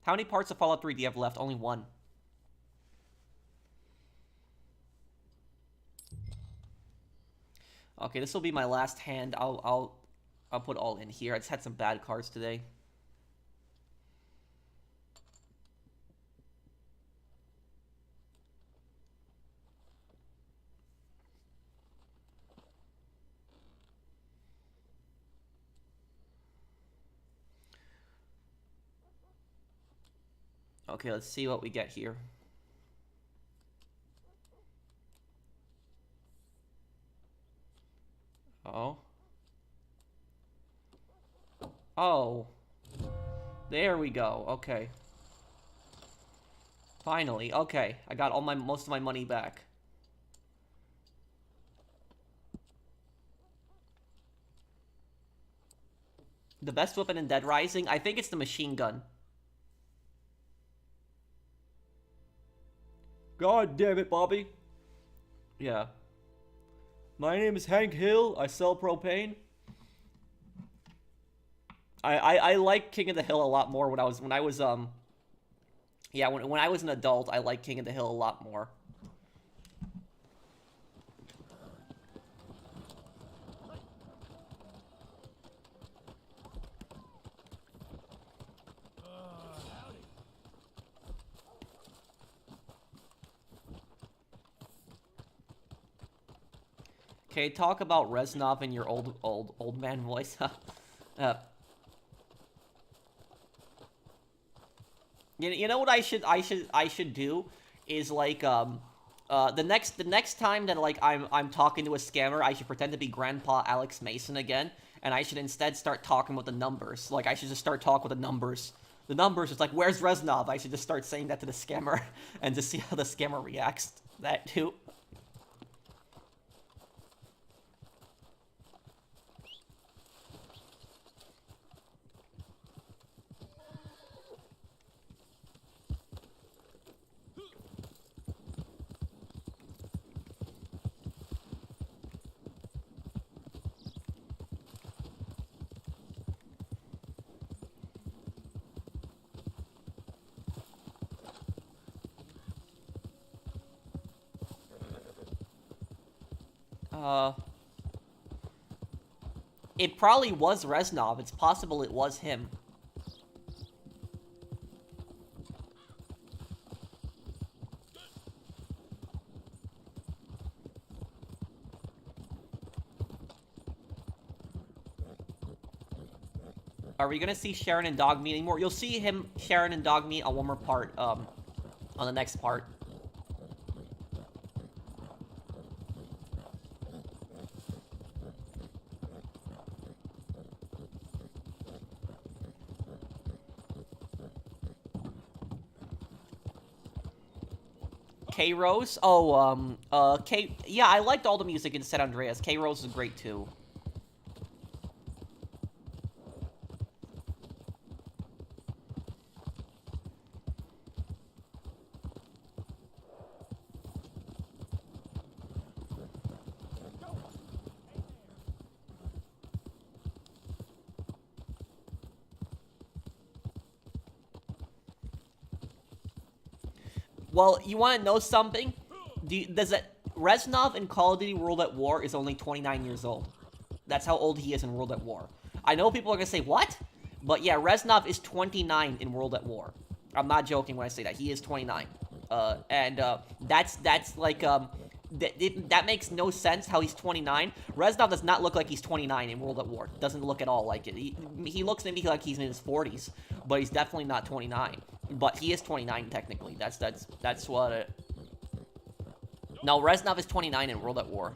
How many parts of Fallout 3 do you have left? Only 1. Okay, this will be my last hand. I'll put all in here. I just had some bad cards today. Okay, let's see what we get here. Oh. Oh. There we go. Okay. Finally. Okay. I got most of my money back. The best weapon in Dead Rising? I think it's the machine gun. God damn it, Bobby. Yeah. My name is Hank Hill. I sell propane. I like King of the Hill a lot more when I was an adult. I liked King of the Hill a lot more. Okay, talk about Reznov in your old man voice. You know what I should do is like the next time that like I'm talking to a scammer, I should pretend to be Grandpa Alex Mason again, and I should instead start talking with the numbers. Like I should just start talking with the numbers. The numbers is like, where's Reznov? I should just start saying that to the scammer and just see how the scammer reacts to that too. It probably was Reznov. It's possible it was him. Are we gonna see Sharon and Dogmeat anymore? You'll see him, Sharon and Dogmeat on one more part, on the next part. K-Rose? Oh, yeah, I liked all the music in San Andreas. K-Rose is great, too. Well, you want to know something? Reznov in Call of Duty World at War is only 29 years old. That's how old he is in World at War. I know people are going to say, what? But yeah, Reznov is 29 in World at War. I'm not joking when I say that. He is 29. That's like, that makes no sense how he's 29. Reznov does not look like he's 29 in World at War. Doesn't look at all like it. He looks maybe like he's in his 40s, but he's definitely not 29. But he is 29 technically. That's what it... No, Reznov is 29 in World at War.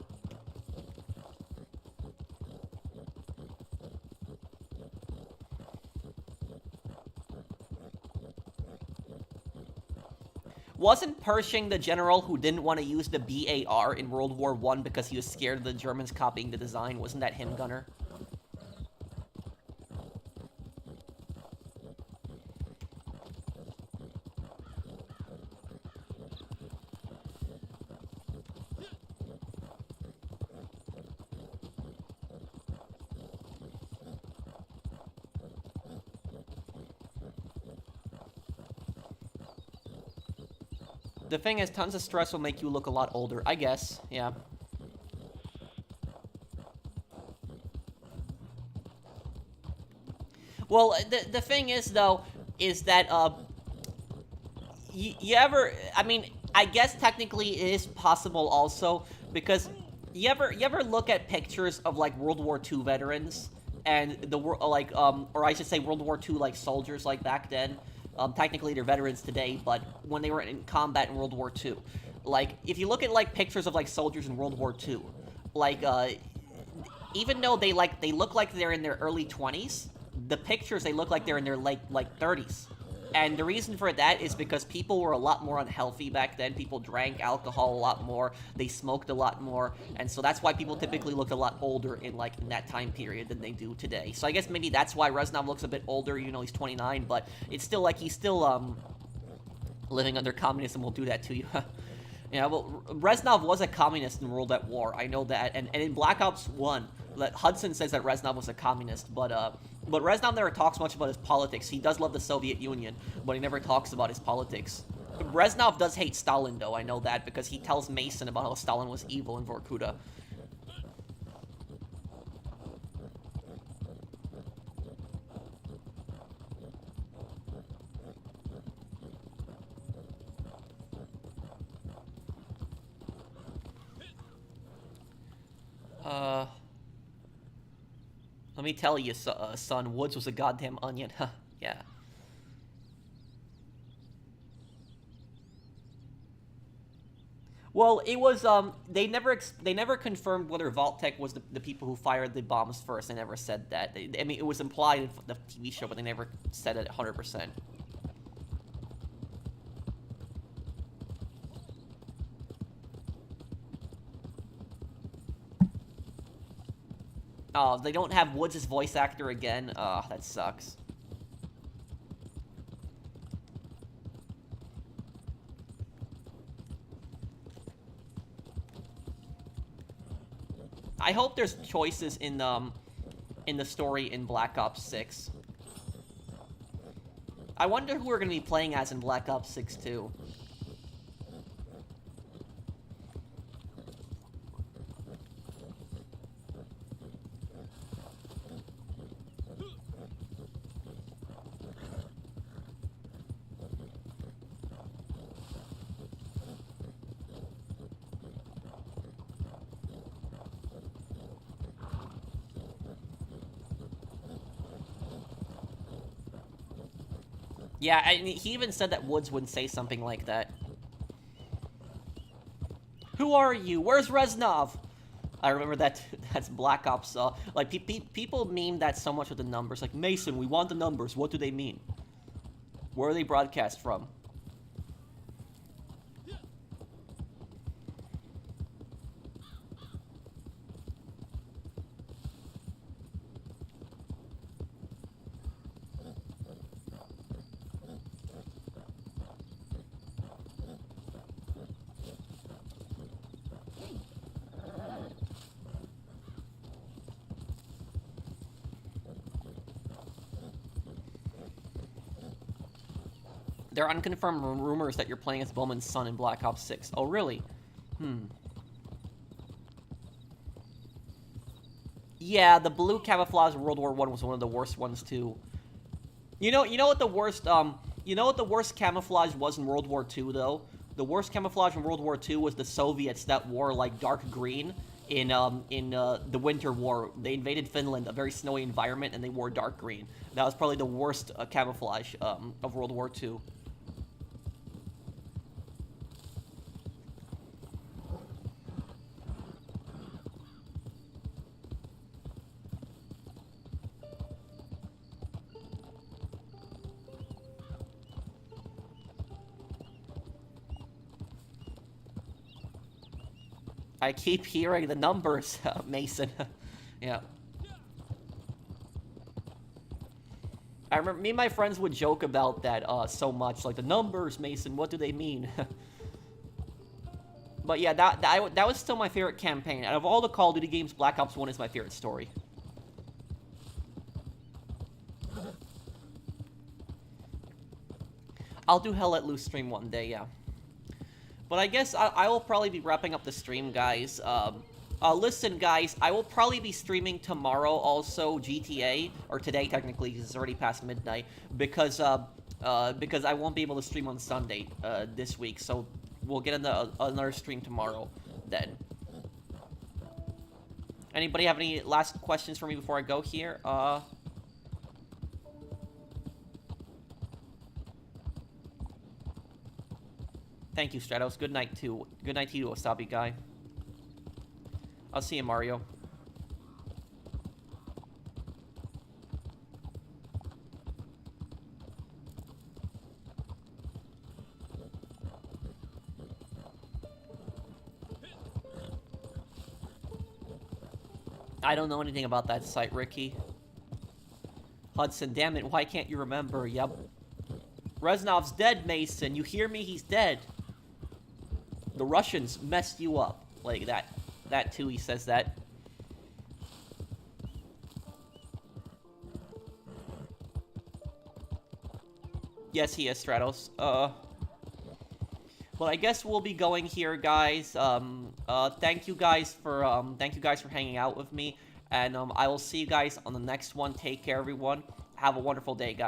Wasn't Pershing the general who didn't want to use the BAR in World War I because he was scared of the Germans copying the design? Wasn't that him, Gunner? The thing is, tons of stress will make you look a lot older, I guess. Yeah. Well, the thing is, though, is that, you ever, I mean, I guess technically it is possible also, because you ever look at pictures of, like, World War II veterans, and like, or I should say World War II, like, soldiers, like, back then? Technically, they're veterans today, but when they were in combat in World War II. Like, if you look at, like, pictures of, like, soldiers in World War II, like, even though they look like they're in their early 20s, the pictures, they look like they're in their, like 30s. And the reason for that is because people were a lot more unhealthy back then. People drank alcohol a lot more. They smoked a lot more. And so that's why people typically look a lot older in that time period than they do today. So I guess maybe that's why Reznov looks a bit older, even though he's 29. But it's still like he's still, living under communism will do that to you. Yeah, well, Reznov was a communist in World at War. I know that. And in Black Ops 1, Hudson says that Reznov was a communist, but Reznov never talks much about his politics. He does love the Soviet Union, but he never talks about his politics. Reznov does hate Stalin, though. I know that, because he tells Mason about how Stalin was evil in Vorkuta. Let me tell you, son, Woods was a goddamn onion. Huh, yeah. Well, it was, they never confirmed whether Vault-Tec was the people who fired the bombs first. They never said that. I mean, it was implied in the TV show, but they never said it 100%. Oh, they don't have Woods' voice actor again? Oh, that sucks. I hope there's choices in the story in Black Ops 6. I wonder who we're going to be playing as in Black Ops 6 too. Yeah, and he even said that Woods wouldn't say something like that. Who are you? Where's Reznov? I remember that. That's Black Ops. Like, people meme that so much with the numbers. Like, Mason, we want the numbers. What do they mean? Where are they broadcast from? There are unconfirmed rumors that you're playing as Bowman's son in Black Ops 6. Oh, really? Yeah, the blue camouflage in World War I was one of the worst ones too. You know what the worst camouflage was in World War II though? The worst camouflage in World War II was the Soviets that wore like dark green in the Winter War. They invaded Finland, a very snowy environment, and they wore dark green. That was probably the worst camouflage of World War II. I keep hearing the numbers, Mason. Yeah. I remember me and my friends would joke about that so much, like the numbers, Mason. What do they mean? But yeah, that was still my favorite campaign. Out of all the Call of Duty games, Black Ops 1 is my favorite story. I'll do Hell Let Loose stream one day, yeah. But I guess I will probably be wrapping up the stream, guys. Listen, guys, I will probably be streaming tomorrow also GTA, or today technically, because it's already past midnight, because I won't be able to stream on Sunday this week, so we'll get another stream tomorrow then. Anybody have any last questions for me before I go here? Thank you, Stratos. Good night to you, Wasabi guy. I'll see you, Mario. I don't know anything about that site, Ricky. Hudson, damn it, why can't you remember? Yep. Reznov's dead, Mason. You hear me? He's dead. The Russians messed you up. Like that. That too, he says that. Yes, he is, Stratos. Well, I guess we'll be going here, guys. Thank you guys for hanging out with me. And I will see you guys on the next one. Take care, everyone. Have a wonderful day, guys.